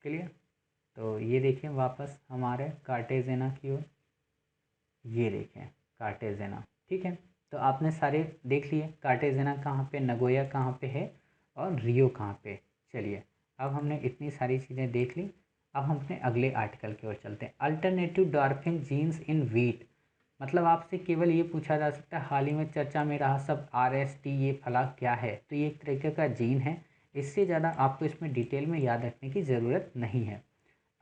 Speaker 1: क्लियर, तो ये देखें वापस हमारे कार्टेजेना की ओर, ये देखें कार्टेजेना। ठीक है, तो आपने सारे देख लिए, कार्टेजेना कहाँ पे, नगोया कहाँ पे है और रियो कहाँ पे। चलिए, अब हमने इतनी सारी चीज़ें देख ली। अब हम अपने अगले आर्टिकल की ओर चलते हैं। अल्टरनेटिव डॉर्फिन जीन्स इन वीट, मतलब आपसे केवल ये पूछा जा सकता है, हाल ही में चर्चा में रहा सब RST ये फला क्या है, तो ये एक तरीके का जीन है। इससे ज़्यादा आपको इसमें डिटेल में याद रखने की ज़रूरत नहीं है।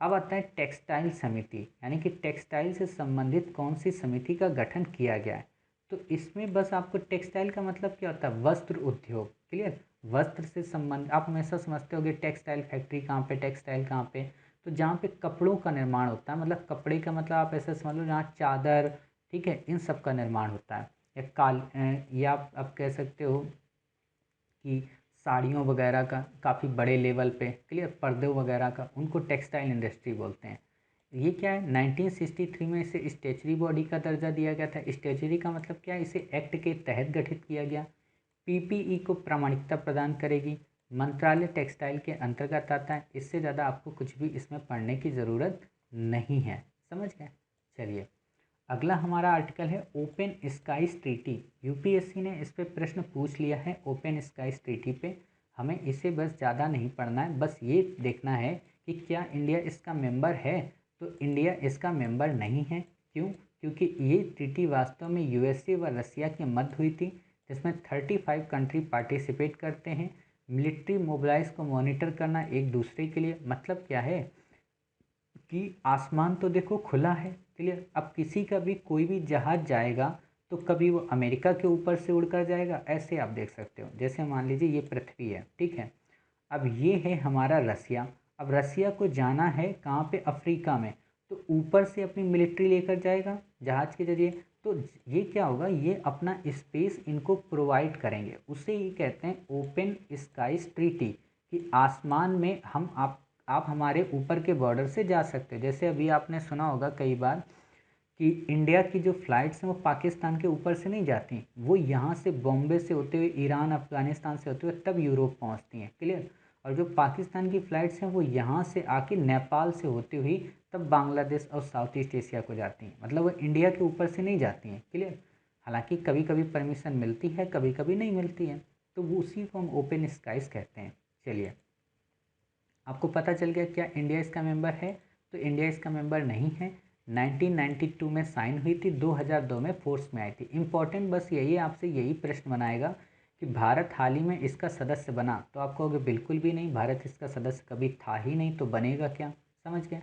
Speaker 1: अब आता है टेक्सटाइल समिति, यानी कि टेक्सटाइल से संबंधित कौन सी समिति का गठन किया गया है। तो इसमें बस आपको टेक्सटाइल का मतलब क्या होता है, वस्त्र उद्योग। क्लियर, वस्त्र से संबंध, आप हमेशा समझते होगे टेक्सटाइल फैक्ट्री कहाँ पे, टेक्सटाइल कहाँ पे, तो जहाँ पे कपड़ों का निर्माण होता है, मतलब कपड़े का मतलब आप ऐसा समझ लो जहाँ चादर, ठीक है, इन सब का निर्माण होता है। या आप कह सकते हो कि साड़ियों वगैरह का काफ़ी बड़े लेवल पे, क्लियर, पर्दे वगैरह का, उनको टेक्सटाइल इंडस्ट्री बोलते हैं। ये क्या है, 1963 में इसे स्टेचुरी बॉडी का दर्जा दिया गया था। स्टेचुरी का मतलब क्या है, इसे एक्ट के तहत गठित किया गया। PPE को प्रामाणिकता प्रदान करेगी, मंत्रालय टेक्सटाइल के अंतर्गत आता है। इससे ज़्यादा आपको कुछ भी इसमें पढ़ने की ज़रूरत नहीं है, समझ गए। चलिए, अगला हमारा आर्टिकल है ओपन स्काईज ट्रीटी। UPSC ने इस पे प्रश्न पूछ लिया है, ओपन स्काईज ट्रीटी पे। हमें इसे बस ज़्यादा नहीं पढ़ना है, बस ये देखना है कि क्या इंडिया इसका मेंबर है। तो इंडिया इसका मेंबर नहीं है। क्यों, क्योंकि ये ट्रीटी वास्तव में USA व रसिया के मध्य हुई थी, जिसमें 35 कंट्री पार्टिसिपेट करते हैं। मिलिट्री मोबिलाइज को मॉनिटर करना एक दूसरे के लिए, मतलब क्या है कि आसमान तो देखो खुला है, क्लियर, अब किसी का भी कोई भी जहाज़ जाएगा तो कभी वो अमेरिका के ऊपर से उड़कर जाएगा, ऐसे आप देख सकते हो। जैसे मान लीजिए ये पृथ्वी है, ठीक है, अब ये है हमारा रसिया। अब रसिया को जाना है कहाँ पे, अफ्रीका में, तो ऊपर से अपनी मिलिट्री लेकर जाएगा जहाज़ के जरिए। तो ये क्या होगा, ये अपना स्पेस इनको प्रोवाइड करेंगे, उसे ये कहते हैं ओपन स्काईज ट्रीटी, कि आसमान में हम आप हमारे ऊपर के बॉर्डर से जा सकते हो। जैसे अभी आपने सुना होगा कई बार कि इंडिया की जो फ़्लाइट्स हैं वो पाकिस्तान के ऊपर से नहीं जाती, वो यहाँ से बॉम्बे से होते हुए ईरान अफ़गानिस्तान से होते हुए तब यूरोप पहुँचती हैं। क्लियर, और जो पाकिस्तान की फ़्लाइट्स हैं वो यहाँ से आके नेपाल से होती हुई तब बांग्लादेश और साउथ ईस्ट एशिया को जाती हैं, मतलब वो इंडिया के ऊपर से नहीं जाती हैं। क्लियर, हालांकि कभी कभी परमिशन मिलती है, कभी कभी नहीं मिलती है, तो वो उसी को हम ओपन स्काइज कहते हैं। चलिए, आपको पता चल गया क्या इंडिया इसका मेंबर है। तो इंडिया इसका मेंबर नहीं है। 1992 में साइन हुई थी, 2002 में फोर्स में आई थी। इम्पॉर्टेंट बस यही, आपसे यही प्रश्न बनाएगा कि भारत हाल ही में इसका सदस्य बना, तो आप कहोगे बिल्कुल भी नहीं, भारत इसका सदस्य कभी था ही नहीं, तो बनेगा क्या, समझ गए।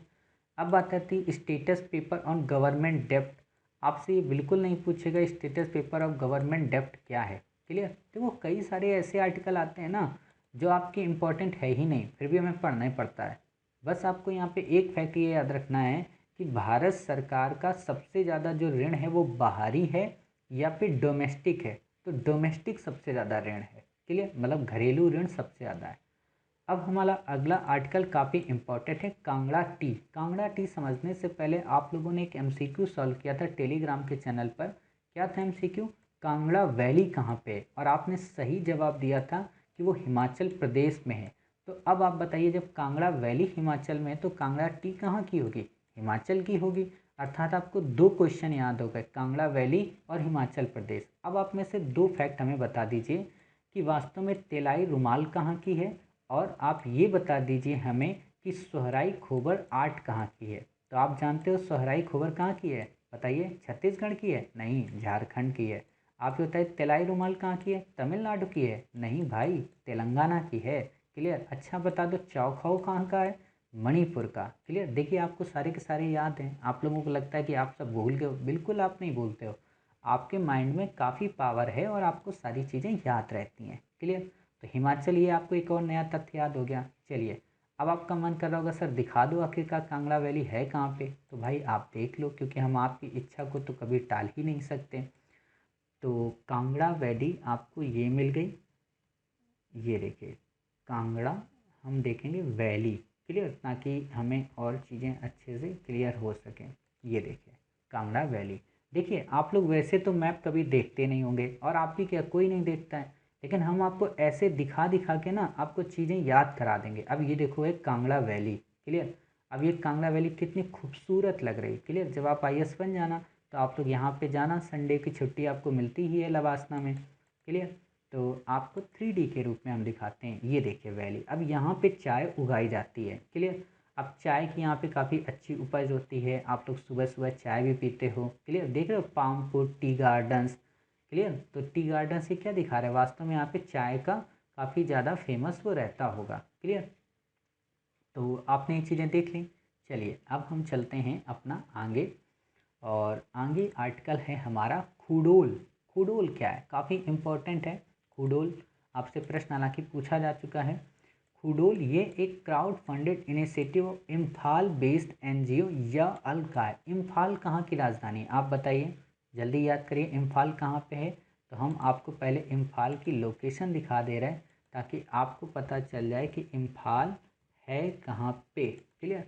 Speaker 1: अब बात आती है स्टेटस पेपर ऑन गवर्नमेंट डेप्ट। आपसे ये बिल्कुल नहीं पूछेगा स्टेटस पेपर ऑफ गवर्नमेंट डेप्ट क्या है। क्लियर, देखो कई सारे ऐसे आर्टिकल आते हैं ना जो आपके इम्पोर्टेंट है ही नहीं, फिर भी हमें पढ़ना ही पड़ता है। बस आपको यहाँ पे एक फैक्ट ये याद रखना है कि भारत सरकार का सबसे ज़्यादा जो ऋण है वो बाहरी है या फिर डोमेस्टिक है। तो डोमेस्टिक सबसे ज़्यादा ऋण है, क्लियर, मतलब घरेलू ऋण सबसे ज़्यादा है। अब हमारा अगला आर्टिकल काफ़ी इंपॉर्टेंट है, कांगड़ा टी। कांगड़ा टी समझने से पहले आप लोगों ने एक MCQ सॉल्व किया था टेलीग्राम के चैनल पर। क्या था MCQ, कांगड़ा वैली कहाँ पे है, और आपने सही जवाब दिया था कि वो हिमाचल प्रदेश में है। तो अब आप बताइए, जब कांगड़ा वैली हिमाचल में है तो कांगड़ा टी कहाँ की होगी, हिमाचल की होगी। अर्थात आपको दो क्वेश्चन याद हो गए, कांगड़ा वैली और हिमाचल प्रदेश। अब आप में से दो फैक्ट हमें बता दीजिए कि वास्तव में तेलाई रुमाल कहाँ की है, और आप ये बता दीजिए हमें कि सोहराई खोबर आर्ट कहाँ की है। तो आप जानते हो सोहराई खोबर कहाँ की है, बताइए, छत्तीसगढ़ की है, नहीं, झारखंड की है। आप ये बताइए तेलाई रुमाल कहाँ की है, तमिलनाडु की है, नहीं भाई, तेलंगाना की है। क्लियर, अच्छा बता दो चौखाओ कहाँ का है, मणिपुर का। क्लियर, देखिए आपको सारे के सारे याद हैं। आप लोगों को लगता है कि आप सब भूल गए हो, बिल्कुल आप नहीं भूलते हो, आपके माइंड में काफ़ी पावर है और आपको सारी चीज़ें याद रहती हैं। क्लियर, तो हिमाचल, ये आपको एक और नया तथ्य याद हो गया। चलिए, अब आपका मन कर रहा होगा सर दिखा दो आखिरकार कांगड़ा वैली है कहाँ पे, तो भाई आप देख लो, क्योंकि हम आपकी इच्छा को तो कभी टाल ही नहीं सकते। तो कांगड़ा वैली आपको ये मिल गई, ये देखिए कांगड़ा, हम देखेंगे वैली, क्लियर, ताकि हमें और चीज़ें अच्छे से क्लियर हो सकें। ये देखिए कांगड़ा वैली। देखिए आप लोग वैसे तो मैप कभी देखते नहीं होंगे, और आप भी क्या, कोई नहीं देखता है, लेकिन हम आपको ऐसे दिखा दिखा के ना आपको चीज़ें याद करा देंगे। अब ये देखो है कांगड़ा वैली, क्लियर। अब ये कांगड़ा वैली कितनी खूबसूरत लग रही, क्लियर। जब आप IAS बन जाना तो आप लोग यहाँ पे जाना, संडे की छुट्टी आपको मिलती ही है लवासना में, क्लियर। तो आपको 3D के रूप में हम दिखाते हैं। ये देखिए वैली, अब यहाँ पे चाय उगाई जाती है, क्लियर। अब चाय की यहाँ पे काफ़ी अच्छी उपज होती है, आप लोग सुबह सुबह चाय भी पीते हो, क्लियर। देख रहे हो पामपुर टी गार्डन्स, क्लियर। तो टी गार्डन से क्या दिखा रहा है, वास्तव में यहाँ पे चाय का काफ़ी ज़्यादा फेमस वो रहता होगा, क्लियर। तो आपने ये चीज़ें देख ली। चलिए अब हम चलते हैं अपना आगे, और आगे आर्टिकल है हमारा खूडोल। खूडोल क्या है, काफ़ी इम्पोर्टेंट है खूडोल, आपसे प्रश्न हालांकि पूछा जा चुका है। खूडोल ये एक crowd funded initiative Imphal based NGO या अल का है। इम्फाल कहाँ की राजधानी है आप बताइए, जल्दी याद करिए इम्फाल कहाँ पे है। तो हम आपको पहले इम्फाल की लोकेशन दिखा दे रहे हैं, ताकि आपको पता चल जाए कि इम्फाल है कहाँ पे, क्लियर।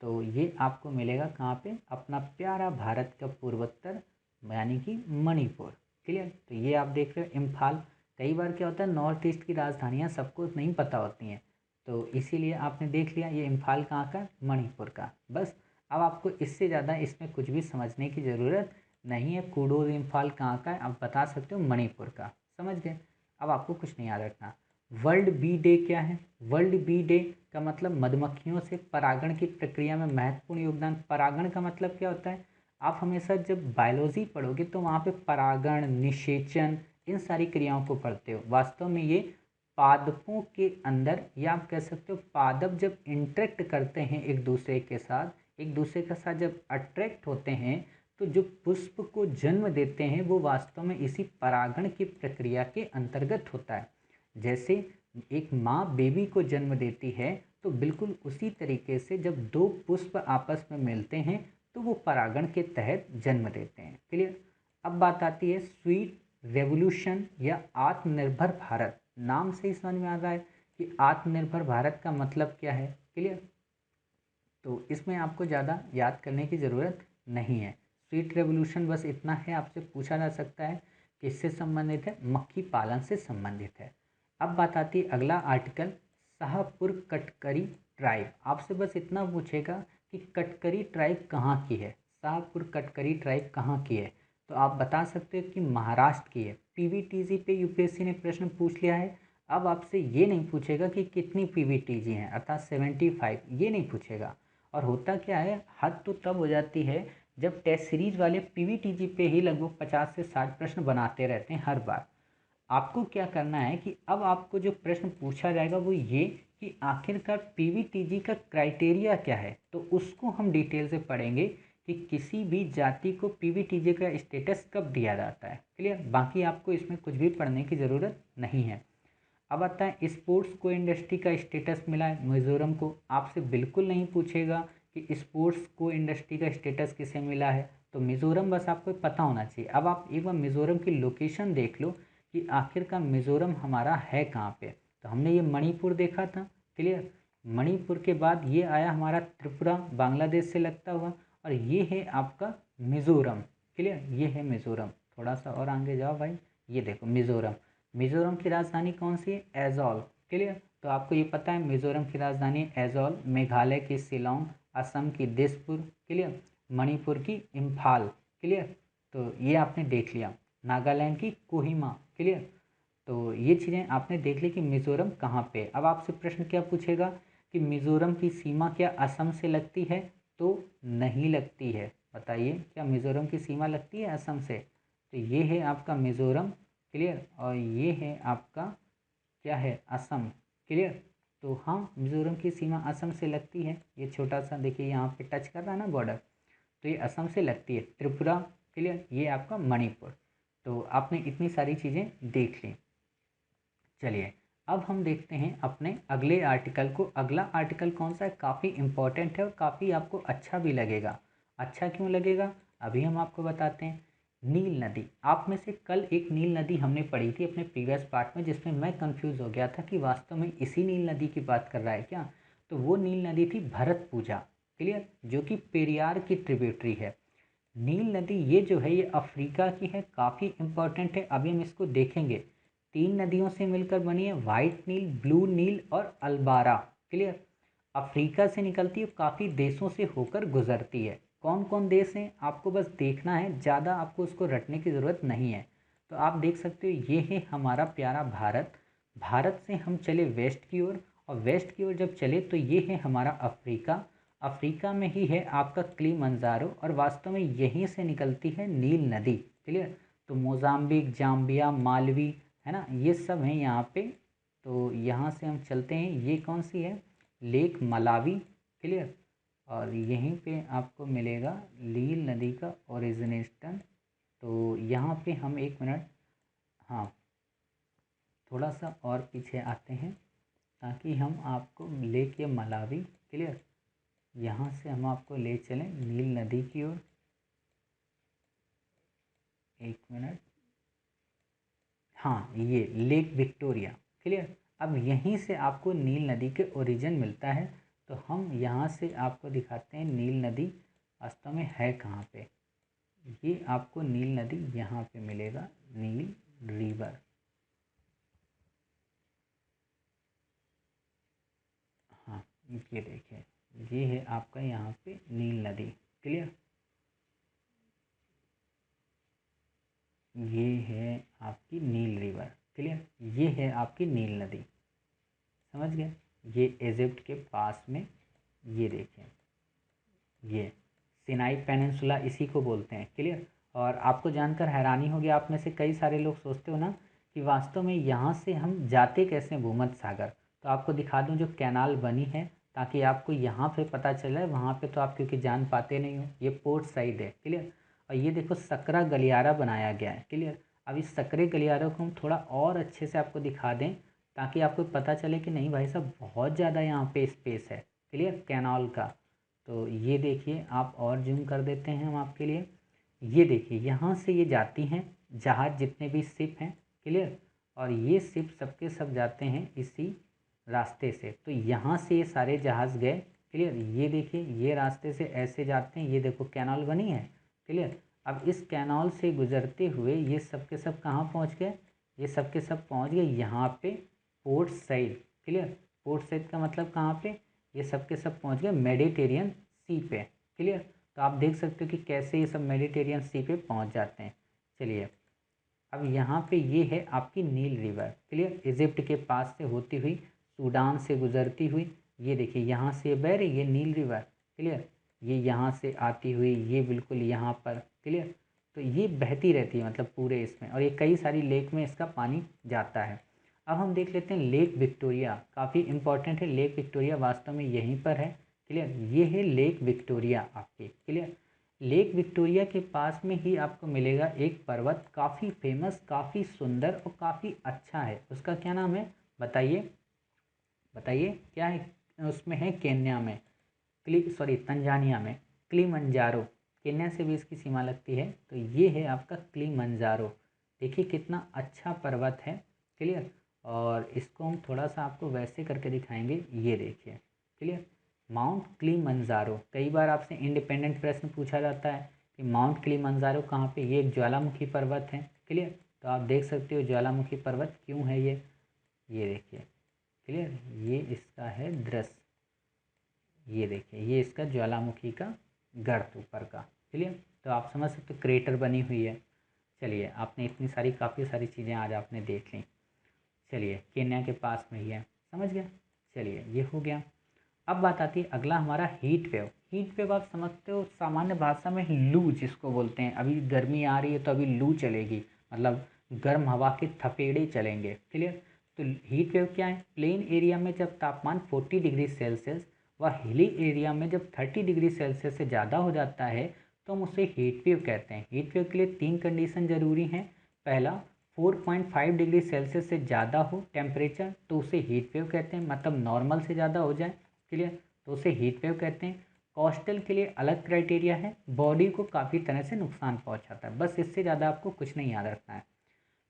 Speaker 1: तो ये आपको मिलेगा कहाँ पे, अपना प्यारा भारत का पूर्वोत्तर, यानी कि मणिपुर, क्लियर। तो ये आप देख रहे हो इम्फाल। कई बार क्या होता है नॉर्थ ईस्ट की राजधानियाँ सबको नहीं पता होती हैं, तो इसीलिए आपने देख लिया ये इम्फाल कहाँ का, मणिपुर का। बस अब आपको इससे ज़्यादा इसमें कुछ भी समझने की ज़रूरत नहीं है। कूडोल इम्फाल कहाँ का है आप बता सकते हो, मणिपुर का, समझ गए। अब आपको कुछ नहीं याद रखना। वर्ल्ड बी डे क्या है, वर्ल्ड बी डे का मतलब मधुमक्खियों से परागण की प्रक्रिया में महत्वपूर्ण योगदान। परागण का मतलब क्या होता है, आप हमेशा जब बायोलॉजी पढ़ोगे तो वहाँ पे परागण, निषेचन, इन सारी क्रियाओं को पढ़ते हो। वास्तव में ये पादपों के अंदर, या आप कह सकते हो पादप जब इंटरेक्ट करते हैं एक दूसरे के साथ, एक दूसरे के साथ जब अट्रैक्ट होते हैं, तो जो पुष्प को जन्म देते हैं वो वास्तव में इसी परागण की प्रक्रिया के अंतर्गत होता है। जैसे एक माँ बेबी को जन्म देती है, तो बिल्कुल उसी तरीके से जब दो पुष्प आपस में मिलते हैं तो वो परागण के तहत जन्म देते हैं, क्लियर। अब बात आती है स्वीट रेवोल्यूशन या आत्मनिर्भर भारत। नाम से ही समझ में आ रहा है कि आत्मनिर्भर भारत का मतलब क्या है, क्लियर। तो इसमें आपको ज़्यादा याद करने की ज़रूरत नहीं है। स्वीट रेवोल्यूशन बस इतना है, आपसे पूछा जा सकता है किससे संबंधित है, मक्खी पालन से संबंधित है। अब बात आती है अगला आर्टिकल, शाहपुर कटकरी ट्राइब। आपसे बस इतना पूछेगा कि कटकरी ट्राइब कहाँ की है, शाहपुर कटकरी ट्राइब कहाँ की है। तो आप बता सकते हो कि महाराष्ट्र की है। PVTG पे UPSC ने प्रश्न पूछ लिया है। अब आपसे ये नहीं पूछेगा कि कितनी PVTG हैं, अर्थात 75, ये नहीं पूछेगा। और होता क्या है, हद तो तब हो जाती है जब टेस्ट सीरीज वाले PVTG पे ही लगभग 50 से 60 प्रश्न बनाते रहते हैं हर बार। आपको क्या करना है कि अब आपको जो प्रश्न पूछा जाएगा वो ये कि आखिरकार PVTG का क्राइटेरिया क्या है, तो उसको हम डिटेल से पढ़ेंगे कि किसी भी जाति को PVTG का स्टेटस कब दिया जाता है, क्लियर। बाकी आपको इसमें कुछ भी पढ़ने की ज़रूरत नहीं है। अब आता है स्पोर्ट्स को इंडस्ट्री का स्टेटस मिला है मिज़ोरम को। आपसे बिल्कुल नहीं पूछेगा कि स्पोर्ट्स को इंडस्ट्री का स्टेटस किसे मिला है, तो मिज़ोरम बस आपको पता होना चाहिए। अब आप एक बार मिज़ोरम की लोकेशन देख लो कि आखिरकार मिज़ोरम हमारा है कहाँ पे। तो हमने ये मणिपुर देखा था, क्लियर। मणिपुर के बाद ये आया हमारा त्रिपुरा, बांग्लादेश से लगता हुआ, और ये है आपका मिज़ोरम, क्लियर। ये है मिज़ोरम। थोड़ा सा और आगे जाओ भाई, ये देखो मिज़ोरम। मिज़ोरम की राजधानी कौन सी है, एजॉल, क्लियर। तो आपको ये पता है मिज़ोरम की राजधानी एजॉल, मेघालय की शिलोंग, असम की दिसपुर, क्लियर, मणिपुर की इम्फाल, क्लियर। तो ये आपने देख लिया। नागालैंड की कोहिमा, क्लियर। तो ये चीज़ें आपने देख ली कि मिज़ोरम कहाँ पे। अब आपसे प्रश्न क्या पूछेगा कि मिज़ोरम की सीमा क्या असम से लगती है, तो नहीं लगती है। बताइए क्या मिज़ोरम की सीमा लगती है असम से। तो ये है आपका मिज़ोरम, क्लियर, और ये है आपका क्या है, असम, क्लियर। तो हाँ मिज़ोरम की सीमा असम से लगती है। ये छोटा सा देखिए यहाँ पे टच कर रहा है ना बॉर्डर, तो ये असम से लगती है। त्रिपुरा, क्लियर, ये आपका मणिपुर। तो आपने इतनी सारी चीज़ें देख ली। चलिए अब हम देखते हैं अपने अगले आर्टिकल को। अगला आर्टिकल कौन सा है, काफ़ी इम्पोर्टेंट है और काफ़ी आपको अच्छा भी लगेगा। अच्छा क्यों लगेगा, अभी हम आपको बताते हैं। नील नदी, आप में से कल एक नील नदी हमने पढ़ी थी अपने प्रीवियस पार्ट में, जिसमें मैं कंफ्यूज हो गया था कि वास्तव में इसी नील नदी की बात कर रहा है क्या। तो वो नील नदी थी भरतपुजा, क्लियर, जो कि पेरियार की ट्रिब्यूटरी है। नील नदी ये जो है ये अफ्रीका की है, काफ़ी इंपॉर्टेंट है। अभी हम इसको देखेंगे। 3 नदियों से मिलकर बनी है, वाइट नील, ब्लू नील और अल्बारा, क्लियर। अफ्रीका से निकलती है, काफ़ी देशों से होकर गुजरती है। कौन कौन देश हैं आपको बस देखना है, ज़्यादा आपको उसको रटने की ज़रूरत नहीं है। तो आप देख सकते हो ये है हमारा प्यारा भारत। भारत से हम चले वेस्ट की ओर, और वेस्ट की ओर जब चले तो ये है हमारा अफ्रीका। अफ्रीका में ही है आपका किलिमंजारो, और वास्तव में यहीं से निकलती है नील नदी, क्लियर। तो मोजाम्बिक, जाम्बिया, मालवी, है ना, ये सब हैं यहाँ पे। तो यहाँ से हम चलते हैं, ये कौन सी है, लेक मलावी, क्लियर। और यहीं पे आपको मिलेगा नील नदी का ओरिजिनेशन। तो यहाँ पे हम एक मिनट, हाँ, थोड़ा सा और पीछे आते हैं ताकि हम आपको लेक मलावी, क्लियर, यहाँ से हम आपको ले चलें नील नदी की ओर। एक मिनट, हाँ, ये लेक विक्टोरिया, क्लियर। अब यहीं से आपको नील नदी के ओरिजिन मिलता है। तो हम यहाँ से आपको दिखाते हैं नील नदी वास्तव में है कहाँ पे। ये आपको नील नदी यहाँ पे मिलेगा, नील रिवर। हाँ, ये देखिए, ये है आपका यहाँ पे नील नदी, क्लियर। ये है आपकी नील रिवर, क्लियर। ये है आपकी नील नदी, समझ गए। ये इजिप्ट के पास में, ये देखें, ये सिनाई पेनिनसुला इसी को बोलते हैं, क्लियर। और आपको जानकर हैरानी होगी, आप में से कई सारे लोग सोचते हो ना कि वास्तव में यहाँ से हम जाते कैसे भूमध्य सागर। तो आपको दिखा दूँ जो कैनाल बनी है, ताकि आपको यहाँ पे पता चले। वहाँ पे तो आप क्योंकि जान पाते नहीं हो, ये पोर्ट साइड है, क्लियर। और ये देखो सकरा गलियारा बनाया गया है, क्लियर। अब इस सकरे गलियारे को हम थोड़ा और अच्छे से आपको दिखा दें, ताकि आपको पता चले कि नहीं भाई साहब, बहुत ज़्यादा यहाँ पे स्पेस है, क्लियर, कैनाल का। तो ये देखिए, आप और जूम कर देते हैं हम आपके लिए। ये देखिए, यहाँ से ये जाती हैं जहाज़, जितने भी शिप हैं, क्लियर। और ये शिप सबके सब जाते हैं इसी रास्ते से। तो यहाँ से ये सारे जहाज़ गए, क्लियर। ये देखिए, ये रास्ते से ऐसे जाते हैं, ये देखो कैनाल बनी है, क्लियर। अब इस कैनाल से गुजरते हुए ये सब के सब कहाँ पहुँच गए, ये सब के सब पहुँच गए यहाँ पे port side, clear. Port side का मतलब कहाँ पे, ये सब के सब पहुँच गए मेडिटेरियन सी पे, क्लियर। तो आप देख सकते हो कि कैसे ये सब मेडिटेरियन सी पे पहुँच जाते हैं। चलिए, अब यहाँ पे ये है आपकी नील रिवर, क्लियर, इजिप्ट के पास से होती हुई, सूडान से गुजरती हुई। ये देखिए, यहाँ से बह रही है नील रिवर, क्लियर। ये यहाँ से आती हुई, ये बिल्कुल यहाँ पर, क्लियर। तो ये बहती रहती है मतलब पूरे इसमें, और ये कई सारी लेक में इसका पानी जाता है। अब हम देख लेते हैं लेक विक्टोरिया, काफ़ी इंपॉर्टेंट है। लेक विक्टोरिया वास्तव में यहीं पर है, क्लियर। ये है लेक विक्टोरिया आपकी, क्लियर। लेक विक्टोरिया के पास में ही आपको मिलेगा एक पर्वत, काफ़ी फेमस, काफ़ी सुंदर और काफ़ी अच्छा है। उसका क्या नाम है, बताइए, बताइए क्या है। उसमें है केन्या में, तंजानिया में किलिमंजारो। केन्या से भी इसकी सीमा लगती है। तो ये है आपका किलिमंजारो। देखिए कितना अच्छा पर्वत है, क्लियर। और इसको हम थोड़ा सा आपको वैसे करके दिखाएंगे, ये देखिए, क्लियर। माउंट किलिमंजारो, कई बार आपसे इंडिपेंडेंट प्रश्न पूछा जाता है कि माउंट किलिमंजारो कहाँ पे। ये एक ज्वालामुखी पर्वत है, क्लियर। तो आप देख सकते हो ज्वालामुखी पर्वत क्यों है ये देखिए, क्लियर। ये इसका है दृश्य, ये देखिए, ये इसका ज्वालामुखी का गर्त ऊपर का, क्लियर। तो आप समझ सकते हो क्रेटर बनी हुई है। चलिए, आपने इतनी सारी काफ़ी सारी चीज़ें आज आपने देख ली। चलिए, केन्या के पास में ही है, समझ गया। चलिए, ये हो गया। अब बात आती है अगला हमारा हीट वेव। हीट वेव आप समझते हो सामान्य भाषा में लू जिसको बोलते हैं। अभी गर्मी आ रही है तो अभी लू चलेगी, मतलब गर्म हवा के थपेड़े चलेंगे, क्लियर। तो हीट वेव क्या है, प्लेन एरिया में जब तापमान 40 डिग्री सेल्सियस व हिली एरिया में जब 30 डिग्री सेल्सियस से ज़्यादा हो जाता है तो हम उसे हीट वेव कहते हैं। हीट वेव के लिए 3 कंडीशन जरूरी हैं। पहला, 4.5 डिग्री सेल्सियस से ज़्यादा हो टेम्परेचर तो उसे हीट वेव कहते हैं, मतलब नॉर्मल से ज़्यादा हो जाए, क्लियर, तो उसे हीट वेव कहते हैं। कोस्टल के लिए अलग क्राइटेरिया है, बॉडी को काफ़ी तरह से नुकसान पहुंचाता है, बस इससे ज़्यादा आपको कुछ नहीं याद रखना है।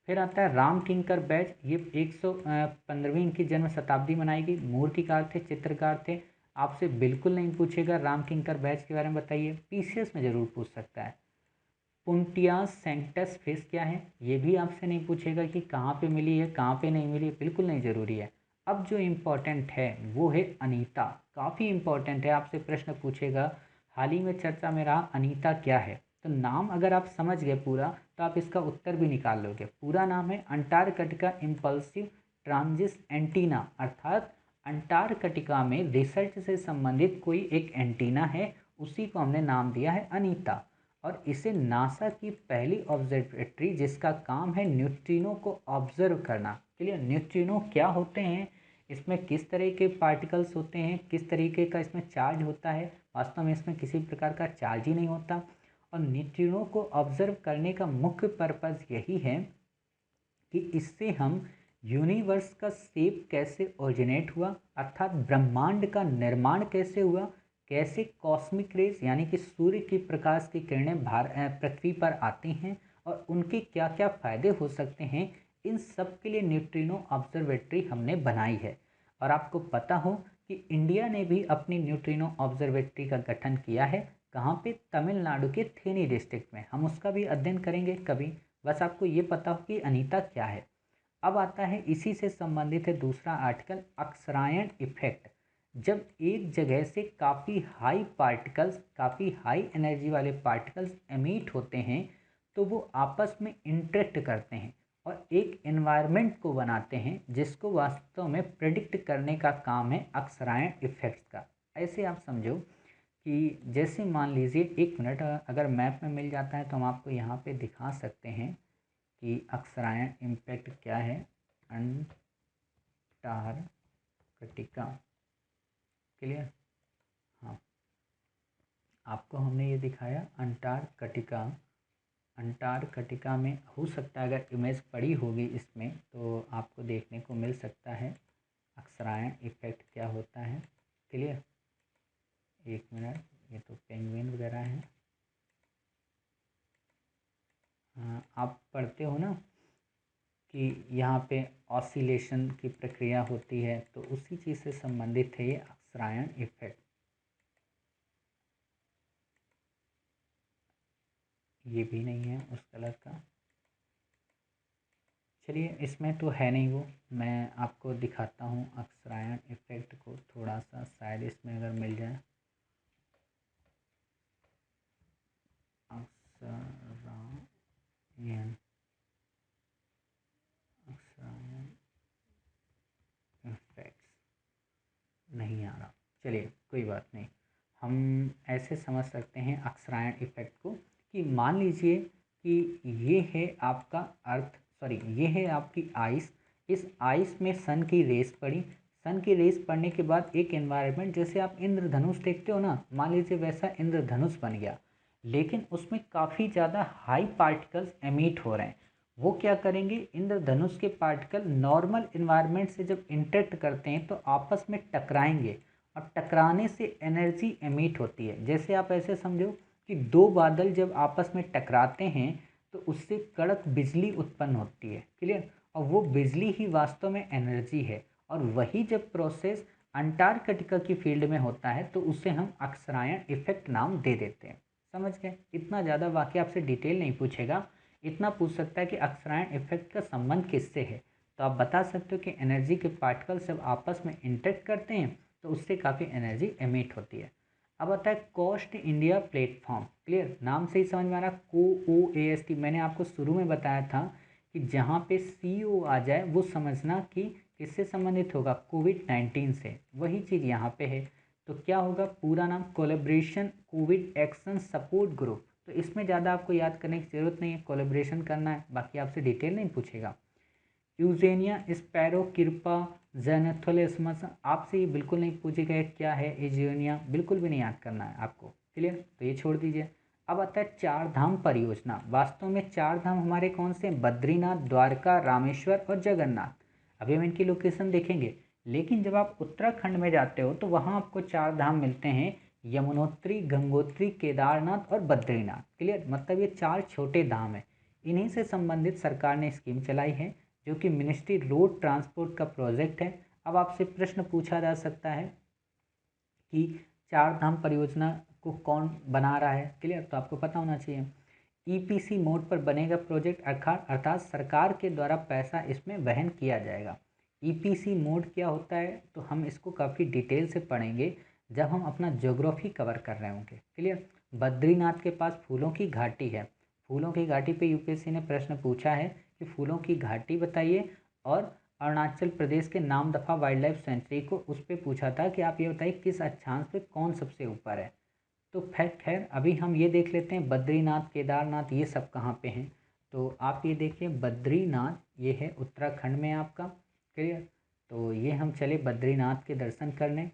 Speaker 1: फिर आता है राम किंकर बैच, ये 115वीं इनकी जन्म शताब्दी मनाई गई, मूर्तिकार थे, चित्रकार थे। आपसे बिल्कुल नहीं पूछेगा राम किंकर बैच के बारे में बताइए, पीसीएस में ज़रूर पूछ सकता है। पुंटियास सेंटस फिश क्या है, ये भी आपसे नहीं पूछेगा कि कहाँ पे मिली है, कहाँ पे नहीं मिली है, बिल्कुल नहीं ज़रूरी है। अब जो इम्पोर्टेंट है वो है अनीता, काफ़ी इम्पोर्टेंट है, आपसे प्रश्न पूछेगा, हाल ही में चर्चा में रहा अनीता क्या है। तो नाम अगर आप समझ गए पूरा तो आप इसका उत्तर भी निकाल लोगे। पूरा नाम है अंटार्कटिका इम्पल्सिव ट्रांजिस एंटीना, अर्थात अंटार्कटिका में रिसर्च से संबंधित कोई एक एंटीना है, उसी को हमने नाम दिया है अनीता। और इसे नासा की पहली ऑब्जर्वेटरी जिसका काम है न्यूट्रिनो को ऑब्जर्व करना, क्लियर, न्यूट्रिनो क्या होते हैं, इसमें किस तरह के पार्टिकल्स होते हैं, किस तरीके का इसमें चार्ज होता है, वास्तव में इसमें किसी प्रकार का चार्ज ही नहीं होता। और न्यूट्रिनो को ऑब्जर्व करने का मुख्य पर्पज़ यही है कि इससे हम यूनिवर्स का शेप कैसे ओरिजिनेट हुआ, अर्थात ब्रह्मांड का निर्माण कैसे हुआ, कैसे कॉस्मिक रेज यानी कि सूर्य की प्रकाश की किरणें पृथ्वी पर आती हैं और उनके क्या क्या फ़ायदे हो सकते हैं, इन सब के लिए न्यूट्रिनो ऑब्जर्वेटरी हमने बनाई है। और आपको पता हो कि इंडिया ने भी अपनी न्यूट्रिनो ऑब्जर्वेटरी का गठन किया है, कहाँ पे, तमिलनाडु के थेनी डिस्ट्रिक्ट में। हम उसका भी अध्ययन करेंगे कभी, बस आपको ये पता हो कि अनीता क्या है। अब आता है इसी से संबंधित है दूसरा आर्टिकल, अक्सरायन इफेक्ट। जब एक जगह से काफ़ी हाई पार्टिकल्स, काफ़ी हाई एनर्जी वाले पार्टिकल्स एमिट होते हैं तो वो आपस में इंटरेक्ट करते हैं और एक एनवायरनमेंट को बनाते हैं जिसको वास्तव में प्रेडिक्ट करने का काम है अक्सरायन इफेक्ट्स का। ऐसे आप समझो कि जैसे मान लीजिए, एक मिनट, अगर मैप में मिल जाता है तो हम आपको यहाँ पे दिखा सकते हैं कि अक्सरायन इम्पैक्ट क्या है। अंटार्कटिका, क्लियर, हाँ, आपको हमने ये दिखाया अंटार्कटिका। अंटार्कटिका में हो सकता है अगर इमेज पड़ी होगी इसमें तो आपको देखने को मिल सकता है अक्सरायन इफेक्ट क्या होता है, क्लियर। एक मिनट, ये तो पेंगुइन वगैरह है। हाँ, आप पढ़ते हो ना कि यहाँ पे ऑसिलेशन की प्रक्रिया होती है, तो उसी चीज़ से संबंधित है ये अक्सरायन इफेक्ट। ये भी नहीं है उस कलर का, चलिए इसमें तो है नहीं वो, मैं आपको दिखाता हूँ अक्सरायन इफेक्ट को थोड़ा सा, शायद इसमें अगर मिल जाए। अक्सरायन इफेक्ट्स नहीं आ रहा, चलिए कोई बात नहीं। हम ऐसे समझ सकते हैं अक्सरायन इफेक्ट को कि मान लीजिए कि ये है आपका अर्थ, सॉरी ये है आपकी आइस, इस आइस में सन की रेस पड़ी, सन की रेस पड़ने के बाद एक एनवायरनमेंट, जैसे आप इंद्रधनुष देखते हो ना, मान लीजिए वैसा इंद्रधनुष बन गया, लेकिन उसमें काफ़ी ज़्यादा हाई पार्टिकल्स एमिट हो रहे हैं। वो क्या करेंगे, इंद्रधनुष के पार्टिकल नॉर्मल इन्वायरमेंट से जब इंटरेक्ट करते हैं तो आपस में टकराएंगे और टकराने से एनर्जी एमिट होती है। जैसे आप ऐसे समझो कि दो बादल जब आपस में टकराते हैं तो उससे कड़क बिजली उत्पन्न होती है, क्लियर, और वो बिजली ही वास्तव में एनर्जी है। और वही जब प्रोसेस अंटार्कटिका की फील्ड में होता है तो उसे हम अक्सरायन इफेक्ट नाम दे देते हैं। समझ गए, इतना ज़्यादा वाक्य आपसे डिटेल नहीं पूछेगा, इतना पूछ सकता है कि अक्सरायन इफेक्ट का संबंध किससे है, तो आप बता सकते हो कि एनर्जी के पार्टिकल्स जब आपस में इंटरेक्ट करते हैं तो उससे काफ़ी एनर्जी एमिट होती है। अब आता है कोस्ट इंडिया प्लेटफॉर्म, क्लियर, नाम से ही समझ में आ रहा, COAST। मैंने आपको शुरू में बताया था कि जहाँ पे CO आ जाए वो समझना कि किससे संबंधित होगा, कोविड-19 से, वही चीज़ यहाँ पे है। तो क्या होगा, पूरा नाम collaboration Covid action support group. तो इसमें ज़्यादा आपको याद करने की ज़रूरत नहीं है, कोलैबोरेशन करना है, बाकी आपसे डिटेल नहीं पूछेगा। यूजेनिया स्पैरो किरपा जेनेथोलेस्मस, आपसे ये बिल्कुल नहीं पूछेगा क्या है एजियोनिया, बिल्कुल भी नहीं याद करना है आपको, क्लियर, तो ये छोड़ दीजिए। अब आता है चार धाम परियोजना। वास्तव में चार धाम हमारे कौन से हैं? बद्रीनाथ, द्वारका, रामेश्वर और जगन्नाथ। अभी हम इनकी लोकेशन देखेंगे, लेकिन जब आप उत्तराखंड में जाते हो तो वहाँ आपको चार धाम मिलते हैं, यमुनोत्री, गंगोत्री, केदारनाथ और बद्रीनाथ। क्लियर? मतलब ये चार छोटे धाम हैं। इन्हीं से संबंधित सरकार ने स्कीम चलाई है, जो कि मिनिस्ट्री रोड ट्रांसपोर्ट का प्रोजेक्ट है। अब आपसे प्रश्न पूछा जा सकता है कि चार धाम परियोजना को कौन बना रहा है। क्लियर? तो आपको पता होना चाहिए। ईपीसी मोड पर बनेगा प्रोजेक्ट, अर्थात सरकार के द्वारा पैसा इसमें वहन किया जाएगा। ईपीसी मोड क्या होता है, तो हम इसको काफ़ी डिटेल से पढ़ेंगे जब हम अपना ज्योग्राफी कवर कर रहे होंगे। क्लियर? बद्रीनाथ के पास फूलों की घाटी है। फूलों की घाटी पे यूपीएससी ने प्रश्न पूछा है कि फूलों की घाटी बताइए, और अरुणाचल प्रदेश के नामदफा वाइल्ड लाइफ सेंचुरी को उस पर पूछा था कि आप ये बताइए किस अक्षांश पे कौन सबसे ऊपर है। तो खैर अभी हम ये देख लेते हैं बद्रीनाथ, केदारनाथ ये सब कहाँ पे हैं। तो आप ये देखिए, बद्रीनाथ ये है उत्तराखंड में आपका। क्लियर? तो ये हम चले बद्रीनाथ के दर्शन करने।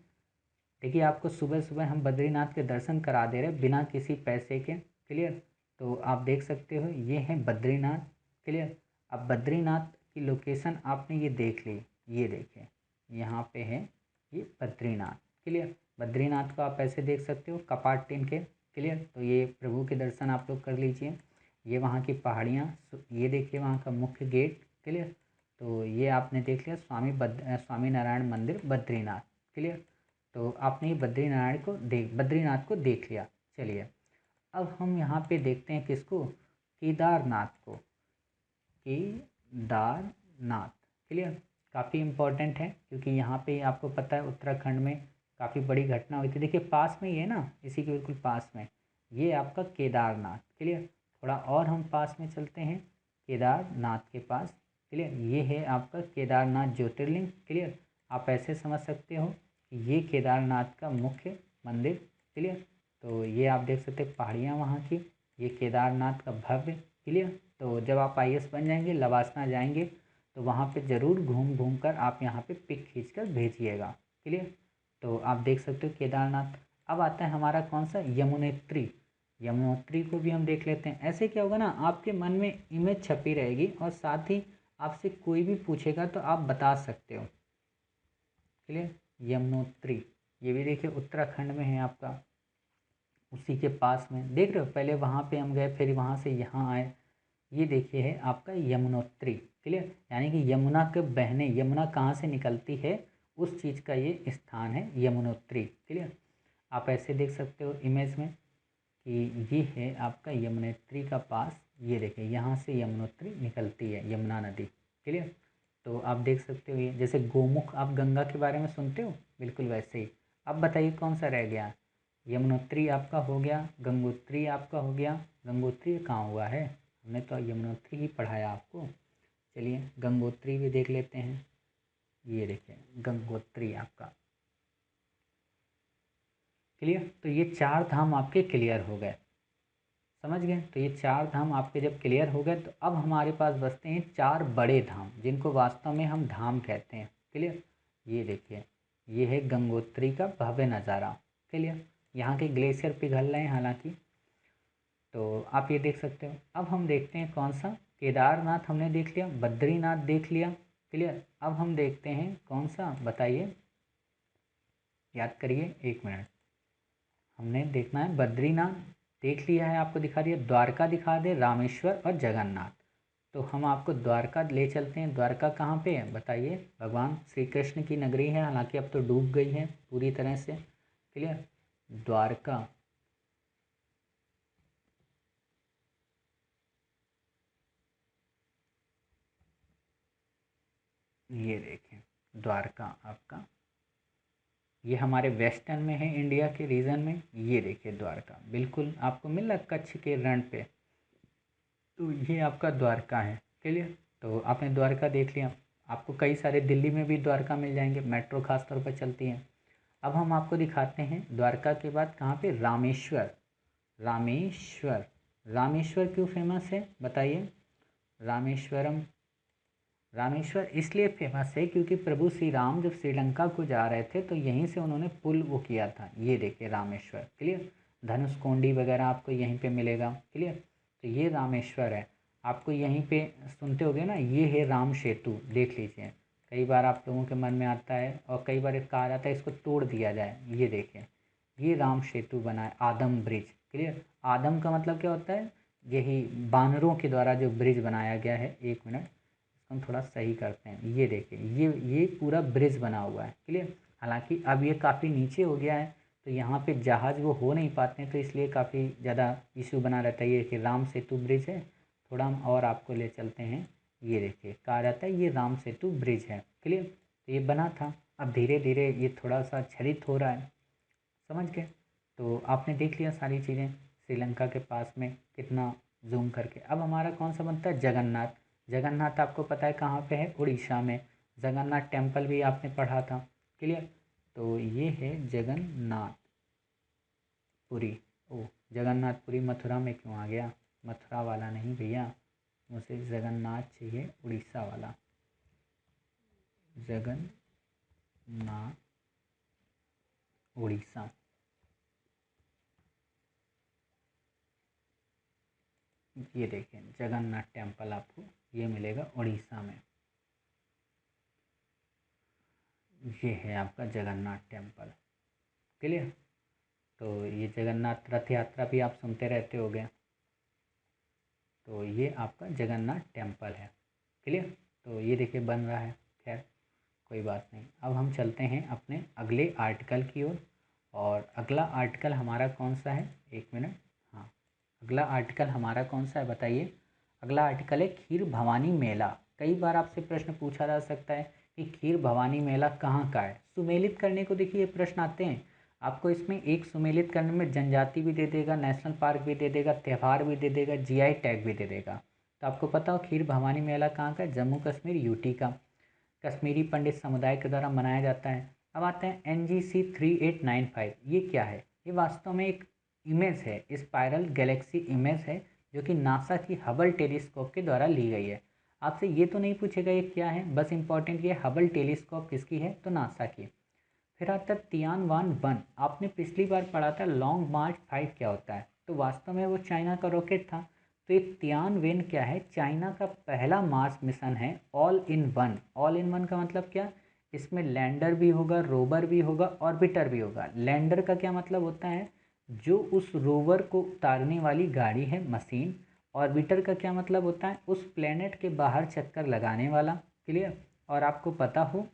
Speaker 1: देखिए, आपको सुबह सुबह हम बद्रीनाथ के दर्शन करा दे रहे हैं बिना किसी पैसे के। क्लियर? तो आप देख सकते हो ये है बद्रीनाथ। क्लियर? अब बद्रीनाथ की लोकेशन आपने ये देख ली, ये देखिए यहाँ पे है ये बद्रीनाथ। क्लियर? बद्रीनाथ को आप ऐसे देख सकते हो कपाट टीन के। क्लियर? तो ये प्रभु के दर्शन आप लोग कर लीजिए। ये वहाँ की पहाड़ियाँ, ये देखिए वहाँ का मुख्य गेट। क्लियर? तो ये आपने देख लिया स्वामी नारायण मंदिर बद्रीनाथ। क्लियर? तो आपने ये बद्रीनाथ को देख लिया। चलिए, अब हम यहाँ पे देखते हैं किसको? केदारनाथ को। केदारनाथ। क्लियर? काफ़ी इम्पोर्टेंट है, क्योंकि यहाँ पे आपको पता है उत्तराखंड में काफ़ी बड़ी घटना हुई थी। देखिए पास में ही है ना, इसी के बिल्कुल पास में ये आपका केदारनाथ। क्लियर? थोड़ा और हम पास में चलते हैं केदारनाथ के पास। क्लियर? ये है आपका केदारनाथ ज्योतिर्लिंग। क्लियर? आप ऐसे समझ सकते हो कि ये केदारनाथ का मुख्य मंदिर। क्लियर? तो ये आप देख सकते हैं पहाड़ियाँ वहाँ की, ये केदारनाथ का भव्य। क्लियर? तो जब आप आईएएस बन जाएंगे, लवासना जाएंगे, तो वहाँ पे ज़रूर घूम घूम कर आप यहाँ पे पिक खींच कर भेजिएगा। क्लियर? तो आप देख सकते हो केदारनाथ। अब आता है हमारा कौन सा? यमुनोत्री। यमुनोत्री को भी हम देख लेते हैं। ऐसे क्या होगा ना, आपके मन में इमेज छपी रहेगी और साथ ही आपसे कोई भी पूछेगा तो आप बता सकते हो। क्लियर? यमुनोत्री ये भी देखिए उत्तराखंड में है आपका, उसी के पास में देख रहे हो। पहले वहाँ पे हम गए, फिर वहाँ से यहाँ आए। ये देखिए है आपका यमुनोत्री। क्लियर? यानी कि यमुना के बहने, यमुना कहाँ से निकलती है उस चीज़ का ये स्थान है यमुनोत्री। क्लियर? आप ऐसे देख सकते हो इमेज में कि ये है आपका यमुनोत्री का पास। ये देखिए यहाँ से यमुनोत्री निकलती है, यमुना नदी। क्लियर? तो आप देख सकते हो, ये जैसे गोमुख आप गंगा के बारे में सुनते हो, बिल्कुल वैसे ही। अब बताइए कौन सा रह गया? यमुनोत्री आपका हो गया, गंगोत्री आपका हो गया। गंगोत्री कहाँ हुआ है? हमने तो यमुनोत्री ही पढ़ाया आपको। चलिए गंगोत्री भी देख लेते हैं। ये देखिए गंगोत्री आपका। क्लियर? तो ये चार धाम आपके क्लियर हो गए, समझ गए? तो ये चार धाम आपके जब क्लियर हो गए, तो अब हमारे पास बचते हैं चार बड़े धाम, जिनको वास्तव में हम धाम कहते हैं। क्लियर? ये देखिए ये है गंगोत्री का भव्य नज़ारा। क्लियर? यहाँ के ग्लेशियर पिघल रहे हैं हालांकि, तो आप ये देख सकते हो। अब हम देखते हैं कौन सा? केदारनाथ हमने देख लिया, बद्रीनाथ देख लिया। क्लियर? अब हम देखते हैं कौन सा, बताइए, याद करिए, एक मिनट। हमने देखना है बद्रीनाथ देख लिया है, आपको दिखा दिया। द्वारका दिखा दे, रामेश्वर और जगन्नाथ। तो हम आपको द्वारका ले चलते हैं। द्वारका कहाँ पे है बताइए? भगवान श्री कृष्ण की नगरी है, हालांकि अब तो डूब गई है पूरी तरह से। क्लियर? द्वारका, ये देखें द्वारका आपका, ये हमारे वेस्टर्न में है, इंडिया के रीजन में। ये देखिए द्वारका बिल्कुल आपको मिल रहा कच्छ के रण पे। तो ये आपका द्वारका है। क्लियर? तो आपने द्वारका देख लिया। आपको कई सारे दिल्ली में भी द्वारका मिल जाएंगे, मेट्रो खास तौर पर चलती है। अब हम आपको दिखाते हैं द्वारका के बाद कहाँ पे? रामेश्वर। रामेश्वर, रामेश्वर क्यों फेमस है बताइए? रामेश्वरम, रामेश्वर इसलिए फेमस है क्योंकि प्रभु श्री राम जब श्रीलंका को जा रहे थे तो यहीं से उन्होंने पुल वो किया था। ये देखिए रामेश्वर। क्लियर? धनुषकोडी वगैरह आपको यहीं पे मिलेगा। क्लियर। तो ये रामेश्वर है, आपको यहीं पे सुनते होगे ना, ये है राम सेतु, देख लीजिए। कई बार आप लोगों के मन में आता है और कई बार कहा जाता है इसको तोड़ दिया जाए। ये देखिए, ये राम सेतु बना है, आदम ब्रिज। क्लियर। आदम का मतलब क्या होता है, यही बानरों के द्वारा जो ब्रिज बनाया गया है। एक मिनट, इसको हम थोड़ा सही करते हैं। ये देखिए, ये पूरा ब्रिज बना हुआ है। क्लियर। हालांकि अब ये काफ़ी नीचे हो गया है, तो यहाँ पे जहाज़ वो हो नहीं पाते हैं, तो इसलिए काफ़ी ज़्यादा इशू बना रहता है। ये कि राम सेतु ब्रिज है। थोड़ा हम और आपको ले चलते हैं। ये देखिए, कहा जाता है ये राम सेतु ब्रिज है। क्लियर। तो ये बना था, अब धीरे धीरे ये थोड़ा सा क्षरित हो रहा है, समझ गए। तो आपने देख लिया सारी चीज़ें, श्रीलंका के पास में कितना जूम करके। अब हमारा कौन सा बनता है, जगन्नाथ। जगन्नाथ आपको पता है कहाँ पे है, उड़ीसा में। जगन्नाथ टेम्पल भी आपने पढ़ा था। क्लियर। तो ये है जगन्नाथपुरी। ओ, जगन्नाथपुरी मथुरा में क्यों आ गया, मथुरा वाला नहीं भैया, मुझे जगन्नाथ चाहिए, उड़ीसा वाला। जगन्नाथ उड़ीसा, ये देखिए जगन्नाथ टेम्पल आपको ये मिलेगा उड़ीसा में। ये है आपका जगन्नाथ टेम्पल। क्लियर। तो ये जगन्नाथ रथ यात्रा भी आप सुनते रहते होगे। तो ये आपका जगन्नाथ टेम्पल है। क्लियर। तो ये देखिए बन रहा है, खैर कोई बात नहीं। अब हम चलते हैं अपने अगले आर्टिकल की ओर। और अगला आर्टिकल हमारा कौन सा है, एक मिनट। हाँ, अगला आर्टिकल हमारा कौन सा है बताइए। अगला आर्टिकल है खीर भवानी मेला। कई बार आपसे प्रश्न पूछा जा सकता है कि खीर भवानी मेला कहाँ का है। सुमेलित करने को देखिए ये प्रश्न आते हैं आपको, इसमें एक सुमेलित करने में जनजाति भी दे देगा, नेशनल पार्क भी दे देगा, त्यौहार भी दे देगा, जीआई टैग भी दे देगा। तो आपको पता हो खीर भवानी मेला कहाँ का है, जम्मू कश्मीर यूटी का, कश्मीरी पंडित समुदाय के द्वारा मनाया जाता है। अब आते हैं NGC3895। ये क्या है, ये वास्तव में एक इमेज है, स्पाइरल गैलेक्सी इमेज है, जो कि नासा की हबल टेलीस्कोप के द्वारा ली गई है। आपसे ये तो नहीं पूछेगा ये क्या है, बस इंपॉर्टेंट ये हबल टेलीस्कोप किसकी है, तो नासा की। फिर आता है तियानवान-1। आपने पिछली बार पढ़ा था लॉन्ग मार्च 5 क्या होता है, तो वास्तव में वो चाइना का रॉकेट था। तो ये तियानवेन क्या है, चाइना का पहला मार्स मिशन है, all in one. All in one का मतलब क्या, इसमें लैंडर भी होगा, रोवर भी होगा, ऑर्बिटर भी होगा। लैंडर का क्या मतलब होता है, जो उस रोवर को उतारने वाली गाड़ी है, मशीन। ऑर्बिटर का क्या मतलब होता है, उस प्लेनेट के बाहर चक्कर लगाने वाला। क्लियर। और आपको पता हो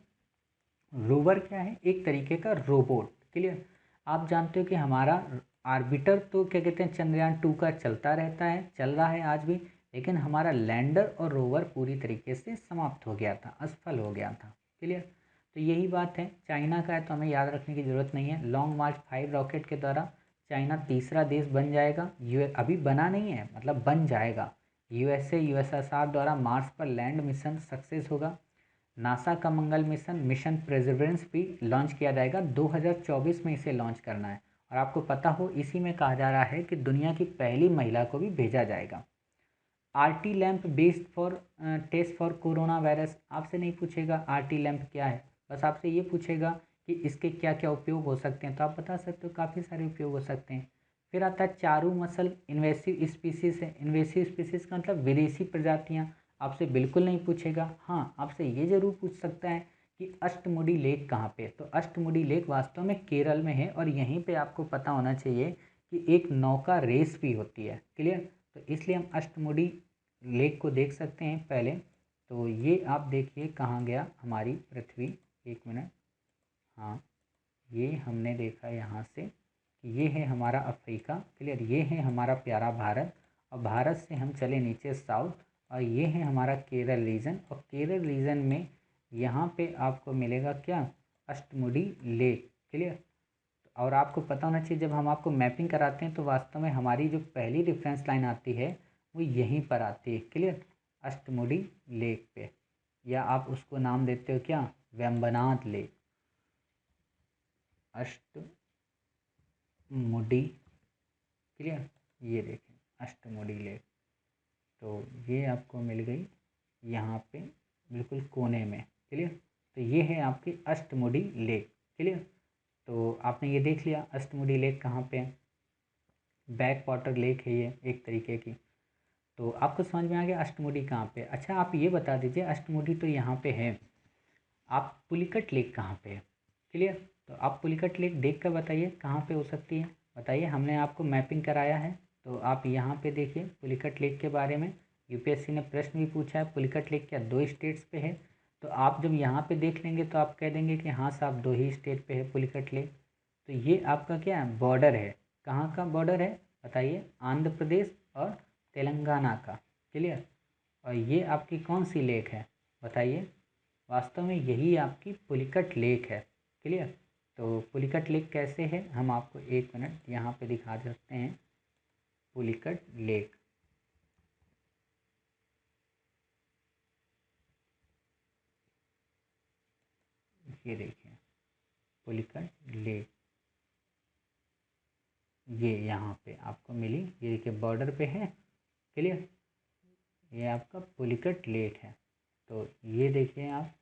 Speaker 1: रोवर क्या है, एक तरीके का रोबोट। क्लियर। आप जानते हो कि हमारा आर्बिटर तो क्या कहते हैं चंद्रयान 2 का चलता रहता है, चल रहा है आज भी, लेकिन हमारा लैंडर और रोवर पूरी तरीके से समाप्त हो गया था, असफल हो गया था। क्लियर। तो यही बात है, चाइना का है तो हमें याद रखने की ज़रूरत नहीं है। लॉन्ग मार्च 5 रॉकेट के द्वारा चाइना तीसरा देश बन जाएगा। अभी बना नहीं है, मतलब बन जाएगा। यूएसएसआर द्वारा मार्स पर लैंड मिशन सक्सेस होगा। नासा का मंगल मिशन मिशन परसेवरेंस भी लॉन्च किया जाएगा, 2024 में इसे लॉन्च करना है। और आपको पता हो इसी में कहा जा रहा है कि दुनिया की पहली महिला को भी भेजा जाएगा। RT lamp based for test for corona virus. आपसे नहीं पूछेगा आरटी लैंप क्या है, बस आपसे ये पूछेगा कि इसके क्या क्या उपयोग हो सकते हैं, तो आप बता सकते हो, काफ़ी सारे उपयोग हो सकते हैं। फिर आता है चारू मसल इन्वेसिव स्पीसीज है। इन्वेसिव स्पीसीज का मतलब विदेशी प्रजातियाँ, आपसे बिल्कुल नहीं पूछेगा। हाँ, आपसे ये जरूर पूछ सकता है कि अष्टमुडी लेक कहाँ पे, तो अष्टमुडी लेक वास्तव में केरल में है। और यहीं पे आपको पता होना चाहिए कि एक नौका रेस भी होती है। क्लियर। तो इसलिए हम अष्टमुडी लेक को देख सकते हैं पहले। तो ये आप देखिए कहाँ गया हमारी पृथ्वी, एक मिनट। हाँ, ये हमने देखा यहाँ से कि ये है हमारा अफ्रीका। क्लियर। ये है हमारा प्यारा भारत, और भारत से हम चले नीचे साउथ, और ये है हमारा केरल रीजन। और केरल रीजन में यहाँ पे आपको मिलेगा क्या, अष्टमुडी लेक। क्लियर। और आपको पता होना चाहिए जब हम आपको मैपिंग कराते हैं तो वास्तव में हमारी जो पहली रेफरेंस लाइन आती है वो यहीं पर आती है। क्लियर। अष्टमुडी लेक पे, या आप उसको नाम देते हो क्या, वेम्बनाथ लेक। अष्टमुडी। क्लियर। ये देखें अष्टमुडी लेक, तो ये आपको मिल गई यहाँ पे बिल्कुल कोने में। क्लियर। तो ये है आपकी अष्टमुडी लेक। क्लियर। तो आपने ये देख लिया अष्टमुडी लेक कहाँ पे है। बैक वाटर लेक है ये एक तरीके की। तो आपको समझ में आ गया अष्टमुडी कहाँ पे। अच्छा आप ये बता दीजिए, अष्टमुडी तो यहाँ पे है, आप पुलिकट लेक कहाँ पे है? क्लियर। तो आप पुलिकट लेक देख कर बताइए कहाँ पे हो सकती है, बताइए। हमने आपको मैपिंग कराया है, तो आप यहाँ पे देखिए पुलिकट लेक के बारे में। यूपीएससी ने प्रश्न भी पूछा है पुलिकट लेक क्या 2 स्टेट्स पे है। तो आप जब यहाँ पे देख लेंगे तो आप कह देंगे कि हाँ साहब 2 ही स्टेट पे है पुलिकट लेक। तो ये आपका क्या है, बॉर्डर है। कहाँ का बॉर्डर है बताइए? आंध्र प्रदेश और तेलंगाना का। क्लियर। और ये आपकी कौन सी लेक है बताइए? वास्तव में यही आपकी पुलिकट लेक है। क्लियर। तो पुलिकट लेक कैसे है हम आपको 1 मिनट यहाँ पे दिखा सकते हैं। पुलिकट लेक, ये देखिए पुलिकट लेक, ये यहाँ पे आपको मिली, ये देखिए बॉर्डर पे है। क्लियर। ये आपका पुलिकट लेक है। तो ये देखिए आप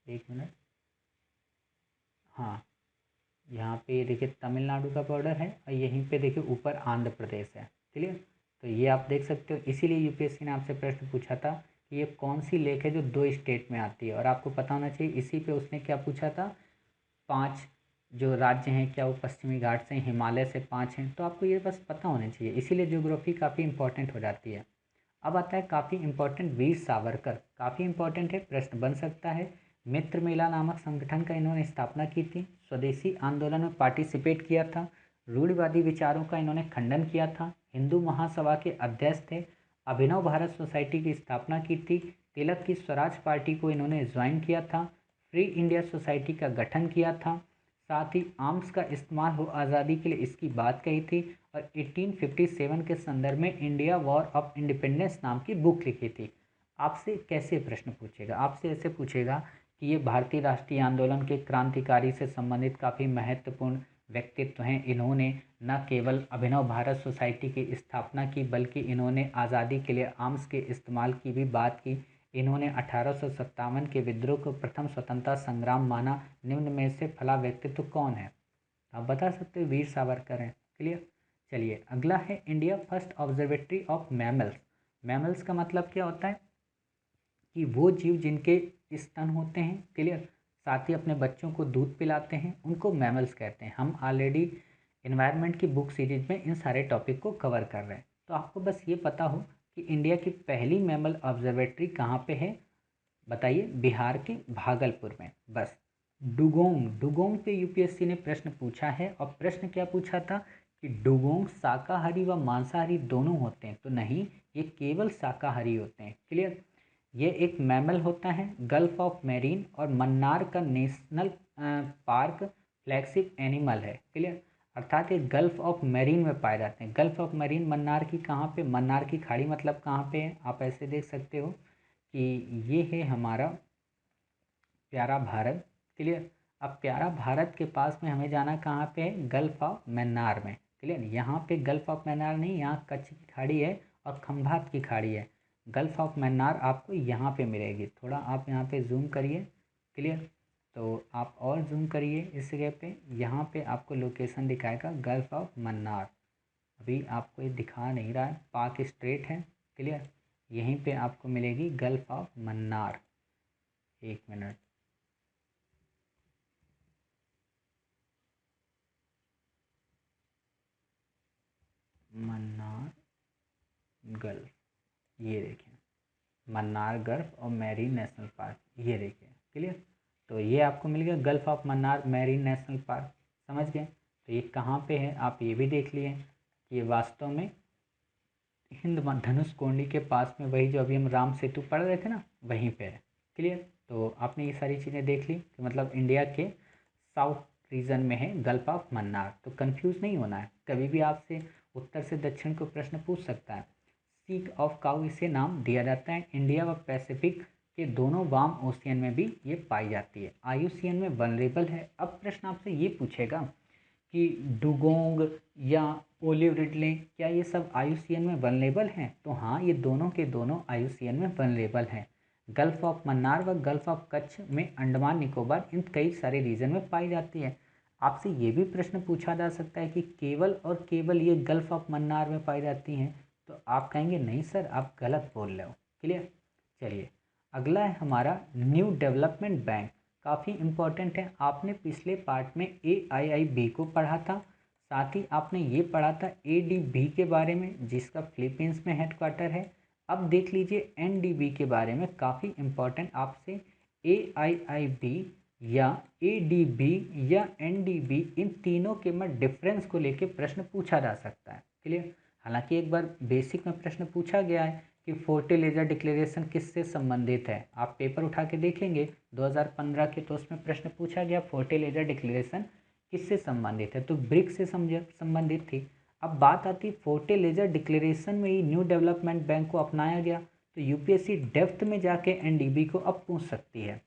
Speaker 1: 1 मिनट, हाँ यहाँ पे ये देखिए तमिलनाडु का बॉर्डर है और यहीं पे देखिए ऊपर आंध्र प्रदेश है। क्लियर। तो ये आप देख सकते हो, इसीलिए यूपीएससी ने आपसे प्रश्न पूछा था कि ये कौन सी लेक है जो 2 स्टेट में आती है, और आपको पता होना चाहिए। इसी पे उसने क्या पूछा था, 5 जो राज्य हैं क्या वो पश्चिमी घाट से, हिमालय से 5 हैं। तो आपको ये बस पता होना चाहिए, इसीलिए ज्योग्राफी काफ़ी इंपॉर्टेंट हो जाती है। अब आता है काफ़ी इंपॉर्टेंट, वीर सावरकर। काफ़ी इंपॉर्टेंट है, प्रश्न बन सकता है। मित्र मेला नामक संगठन का इन्होंने स्थापना की थी। स्वदेशी आंदोलन में पार्टिसिपेट किया था। रूढ़िवादी विचारों का इन्होंने खंडन किया था। हिंदू महासभा के अध्यक्ष थे। अभिनव भारत सोसाइटी की स्थापना की थी। तिलक की स्वराज पार्टी को इन्होंने ज्वाइन किया था। फ्री इंडिया सोसाइटी का गठन किया था। साथ ही आर्म्स का इस्तेमाल हो आज़ादी के लिए इसकी बात कही थी। और 1857 के संदर्भ में इंडिया वॉर ऑफ इंडिपेंडेंस नाम की बुक लिखी थी। आपसे कैसे प्रश्न पूछेगा, आपसे ऐसे पूछेगा कि ये भारतीय राष्ट्रीय आंदोलन के क्रांतिकारी से संबंधित काफ़ी महत्वपूर्ण व्यक्तित्व हैं। इन्होंने न केवल अभिनव भारत सोसाइटी की स्थापना की, बल्कि इन्होंने आज़ादी के लिए आर्म्स के इस्तेमाल की भी बात की। इन्होंने 1857 के विद्रोह को प्रथम स्वतंत्रता संग्राम माना। निम्न में से फला व्यक्तित्व कौन है? आप बता सकते हो, वीर सावरकर हैं। क्लियर। चलिए अगला है India first observatory of mammals. Mammals का मतलब क्या होता है कि वो जीव जिनके स्तन होते हैं। क्लियर। साथ ही अपने बच्चों को दूध पिलाते हैं, उनको मैमल्स कहते हैं। हम ऑलरेडी इन्वायरमेंट की बुक सीरीज में इन सारे टॉपिक को कवर कर रहे हैं। तो आपको बस ये पता हो कि इंडिया की पहली मैमल ऑब्जर्वेटरी कहाँ पे है बताइए? बिहार के भागलपुर में। बस डुगोंग, डुगोंग पे यूपीएससी ने प्रश्न पूछा है। और प्रश्न क्या पूछा था कि डुगोंग शाकाहारी व मांसाहारी दोनों होते हैं? तो नहीं, ये केवल शाकाहारी होते हैं। क्लियर। ये एक मैमल होता है, गल्फ ऑफ मैरीन और मन्नार का नेशनल पार्क फ्लैगशिप एनिमल है। क्लियर। अर्थात ये गल्फ ऑफ मैरीन में पाए जाते हैं। गल्फ ऑफ मैरीन मन्नार की कहाँ पे, मन्नार की खाड़ी मतलब कहाँ पे है? आप ऐसे देख सकते हो कि ये है हमारा प्यारा भारत। क्लियर। अब प्यारा भारत के पास में हमें जाना कहाँ पे है? गल्फ ऑफ मन्नार में। क्लियर। यहाँ पे गल्फ ऑफ मन्नार नहीं, यहाँ कच्छ की खाड़ी है और खंभात की खाड़ी है। गल्फ ऑफ मन्नार आपको यहाँ पे मिलेगी। थोड़ा आप यहाँ पे जूम करिए। क्लियर। तो आप और जूम करिए इस जगह पे, यहाँ पे आपको लोकेशन दिखाएगा गल्फ ऑफ मन्नार। अभी आपको ये दिखा नहीं रहा है, पाक स्ट्रेट है। क्लियर। यहीं पे आपको मिलेगी gulf of Mannar. 1 minute, Mannar gulf, ये देखिए मन्नार गल्फ और मैरीन नेशनल पार्क, ये देखिए। क्लियर। तो ये आपको मिल गया gulf of Mannar marine national park. समझ गए? तो ये कहाँ पे है आप ये भी देख लिए कि ये वास्तव में हिंद धनुष कोंडी के पास में, वही जो अभी हम राम सेतु पढ़ रहे थे ना, वहीं पे है। क्लियर। तो आपने ये सारी चीज़ें देख ली कि मतलब इंडिया के साउथ रीजन में है गल्फ ऑफ मन्नार। तो कंफ्यूज नहीं होना है, कभी भी आपसे उत्तर से दक्षिण को प्रश्न पूछ सकता है। सी ऑफ काउ इसे नाम दिया जाता है। इंडिया व पैसिफिक के दोनों वार्म ओशियन में भी ये पाई जाती है। आयुसियन में वनरेबल है। अब प्रश्न आपसे ये पूछेगा कि डुगोंग या ओलिव रिडले क्या ये सब आयुसियन में वनरेबल हैं? तो हाँ, ये दोनों के दोनों आयुसियन में वनरेबल हैं। गल्फ ऑफ मन्नार व गल्फ ऑफ कच्छ में अंडमान निकोबार इन कई सारे रीजन में पाई जाती है। आपसे ये भी प्रश्न पूछा जा सकता है कि केवल और केवल ये गल्फ ऑफ मन्नार में पाई जाती हैं, तो आप कहेंगे नहीं सर, आप गलत बोल रहे हो। क्लियर। चलिए, अगला है हमारा न्यू डेवलपमेंट बैंक। काफ़ी इम्पोर्टेंट है। आपने पिछले पार्ट में AIIB को पढ़ा था, साथ ही आपने ये पढ़ा था ADB के बारे में, जिसका फिलीपींस में हेडक्वार्टर है। अब देख लीजिए NDB के बारे में, काफ़ी इम्पोर्टेंट। आपसे AIIB या ADB या NDB, इन तीनों के में डिफरेंस को लेके प्रश्न पूछा जा सकता है। क्लियर। हालांकि एक बार बेसिक में प्रश्न पूछा गया है कि फोर्टिलेजर डिक्लेरेशन किससे संबंधित है। आप पेपर उठा के देखेंगे 2015 के, तो उसमें प्रश्न पूछा गया फोर्टिलेजर डिक्लेरेशन किससे संबंधित है, तो ब्रिक्स से संबंधित थी। अब बात आती फोर्टिलेजर डिक्लेरेशन में ही न्यू डेवलपमेंट बैंक को अपनाया गया, तो यूपीएससी डेप्थ में जाके एनडीबी को अब पूछ सकती है।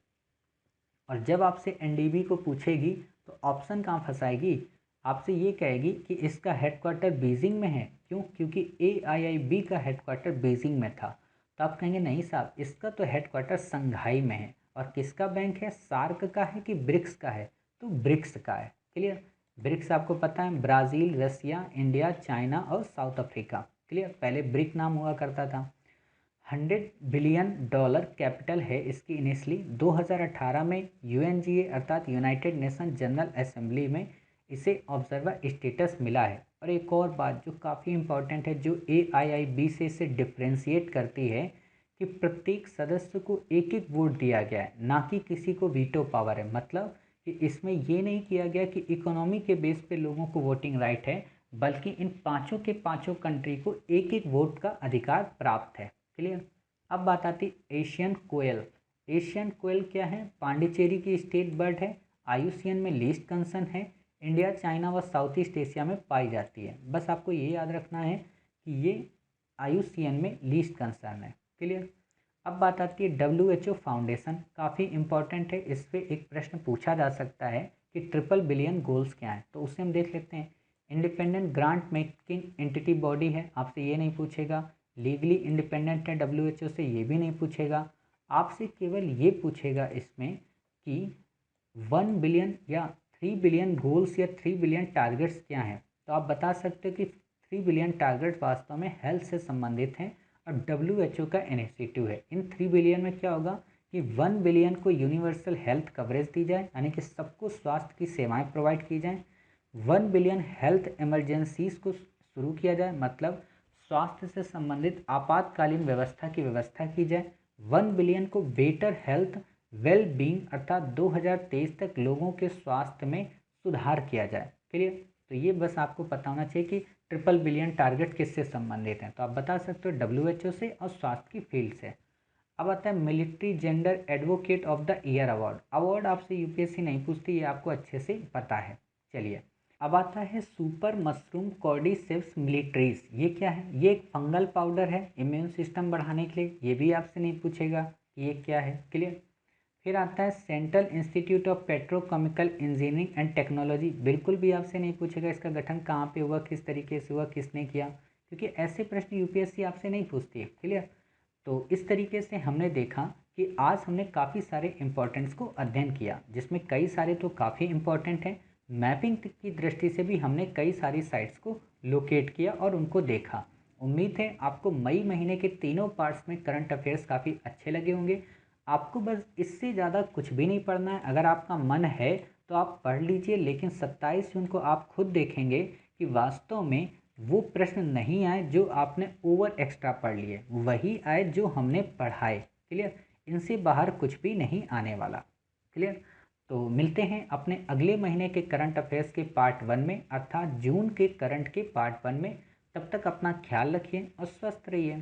Speaker 1: और जब आपसे एनडीबी को पूछेगी तो ऑप्शन कहाँ फंसाएगी, आपसे ये कहेगी कि इसका हेडक्वार्टर बीजिंग में है। क्यों? क्योंकि AIIB का हेडक्वार्टर बीजिंग में था। तो आप कहेंगे नहीं साहब, इसका तो हेडक्वार्टर संघाई में है। और किसका बैंक है, सार्क का है कि ब्रिक्स का है, तो ब्रिक्स का है। क्लियर। ब्रिक्स आपको पता है, ब्राज़ील, रसिया, इंडिया, चाइना और साउथ अफ्रीका। क्लियर। पहले ब्रिक नाम हुआ करता था। $100 बिलियन कैपिटल है इसकी। इनिशली 2018 में UNGA अर्थात यूनाइटेड नेशन जनरल असेंबली में इसे ऑब्जर्वर स्टेटस मिला है। और एक और बात जो काफ़ी इंपॉर्टेंट है, जो AIIB से इसे डिफ्रेंशिएट करती है, कि प्रत्येक सदस्य को एक एक वोट दिया गया है, ना कि किसी को वीटो पावर है। मतलब कि इसमें ये नहीं किया गया कि इकोनॉमी के बेस पे लोगों को वोटिंग राइट है, बल्कि इन पाँचों के पाँचों कंट्री को एक एक वोट का अधिकार प्राप्त है। क्लियर। अब बात आती एशियन कोयल। एशियन कोयल क्या है, पांडिचेरी की स्टेट बर्ड है, IUCN में लीस्ट कंसर्न है, इंडिया, चाइना व साउथ ईस्ट एशिया में पाई जाती है। बस आपको ये याद रखना है कि ये IUCN में लीस्ट कंसर्न है। क्लियर। अब बात आती है WHO फाउंडेशन, काफ़ी इंपॉर्टेंट है। इस पर एक प्रश्न पूछा जा सकता है कि ट्रिपल बिलियन गोल्स क्या हैं, तो उससे हम देख लेते हैं। Independent grant making entity body है, आपसे ये नहीं पूछेगा। लीगली इंडिपेंडेंट है WHO से, ये भी नहीं पूछेगा। आपसे केवल ये पूछेगा इसमें कि 1 बिलियन या 3 बिलियन गोल्स या 3 बिलियन टारगेट्स क्या हैं। तो आप बता सकते हो कि 3 बिलियन टारगेट वास्तव में हेल्थ से संबंधित हैं और WHO का इनिशिएटिव है। इन 3 बिलियन में क्या होगा कि 1 बिलियन को यूनिवर्सल हेल्थ कवरेज दी जाए, यानी कि सबको स्वास्थ्य की सेवाएं प्रोवाइड की जाएं। 1 बिलियन हेल्थ इमरजेंसीज को शुरू किया जाए, मतलब स्वास्थ्य से संबंधित आपातकालीन व्यवस्था की व्यवस्था की जाए। 1 बिलियन को बेटर हेल्थ वेल बींग अर्थात 2023 तक लोगों के स्वास्थ्य में सुधार किया जाए। क्लियर। तो ये बस आपको पता होना चाहिए कि ट्रिपल बिलियन टारगेट किससे संबंधित हैं, तो आप बता सकते हो WHO से और स्वास्थ्य की फील्ड से। अब आता है military gender advocate of the year award. Award आपसे यूपीएससी नहीं पूछती, ये आपको अच्छे से पता है। चलिए, अब आता है सुपर मशरूम कॉर्डिसेप्स मिलिट्रीज। ये क्या है, ये एक फंगल पाउडर है इम्यून सिस्टम बढ़ाने के लिए, ये भी आपसे नहीं पूछेगा कि ये क्या है। क्लियर। फिर आता है central institute of petrochemical engineering and technology, बिल्कुल भी आपसे नहीं पूछेगा इसका गठन कहाँ पे हुआ, किस तरीके से हुआ, किसने किया, क्योंकि ऐसे प्रश्न यूपीएससी आपसे नहीं पूछती है। क्लियर। तो इस तरीके से हमने देखा कि आज हमने काफ़ी सारे इंपॉर्टेंट्स को अध्ययन किया, जिसमें कई सारे तो काफ़ी इंपॉर्टेंट हैं। मैपिंग की दृष्टि से भी हमने कई सारी साइट्स को लोकेट किया और उनको देखा। उम्मीद है आपको मई महीने के तीनों पार्ट्स में करंट अफेयर्स काफ़ी अच्छे लगे होंगे। आपको बस इससे ज़्यादा कुछ भी नहीं पढ़ना है। अगर आपका मन है तो आप पढ़ लीजिए, लेकिन 27 जून को आप खुद देखेंगे कि वास्तव में वो प्रश्न नहीं आए जो आपने ओवर एक्स्ट्रा पढ़ लिए, वही आए जो हमने पढ़ाए। क्लियर। इनसे बाहर कुछ भी नहीं आने वाला। क्लियर। तो मिलते हैं अपने अगले महीने के करंट अफेयर्स के पार्ट 1 में, अर्थात जून के करंट के पार्ट 1 में। तब तक अपना ख्याल रखिए और स्वस्थ रहिए।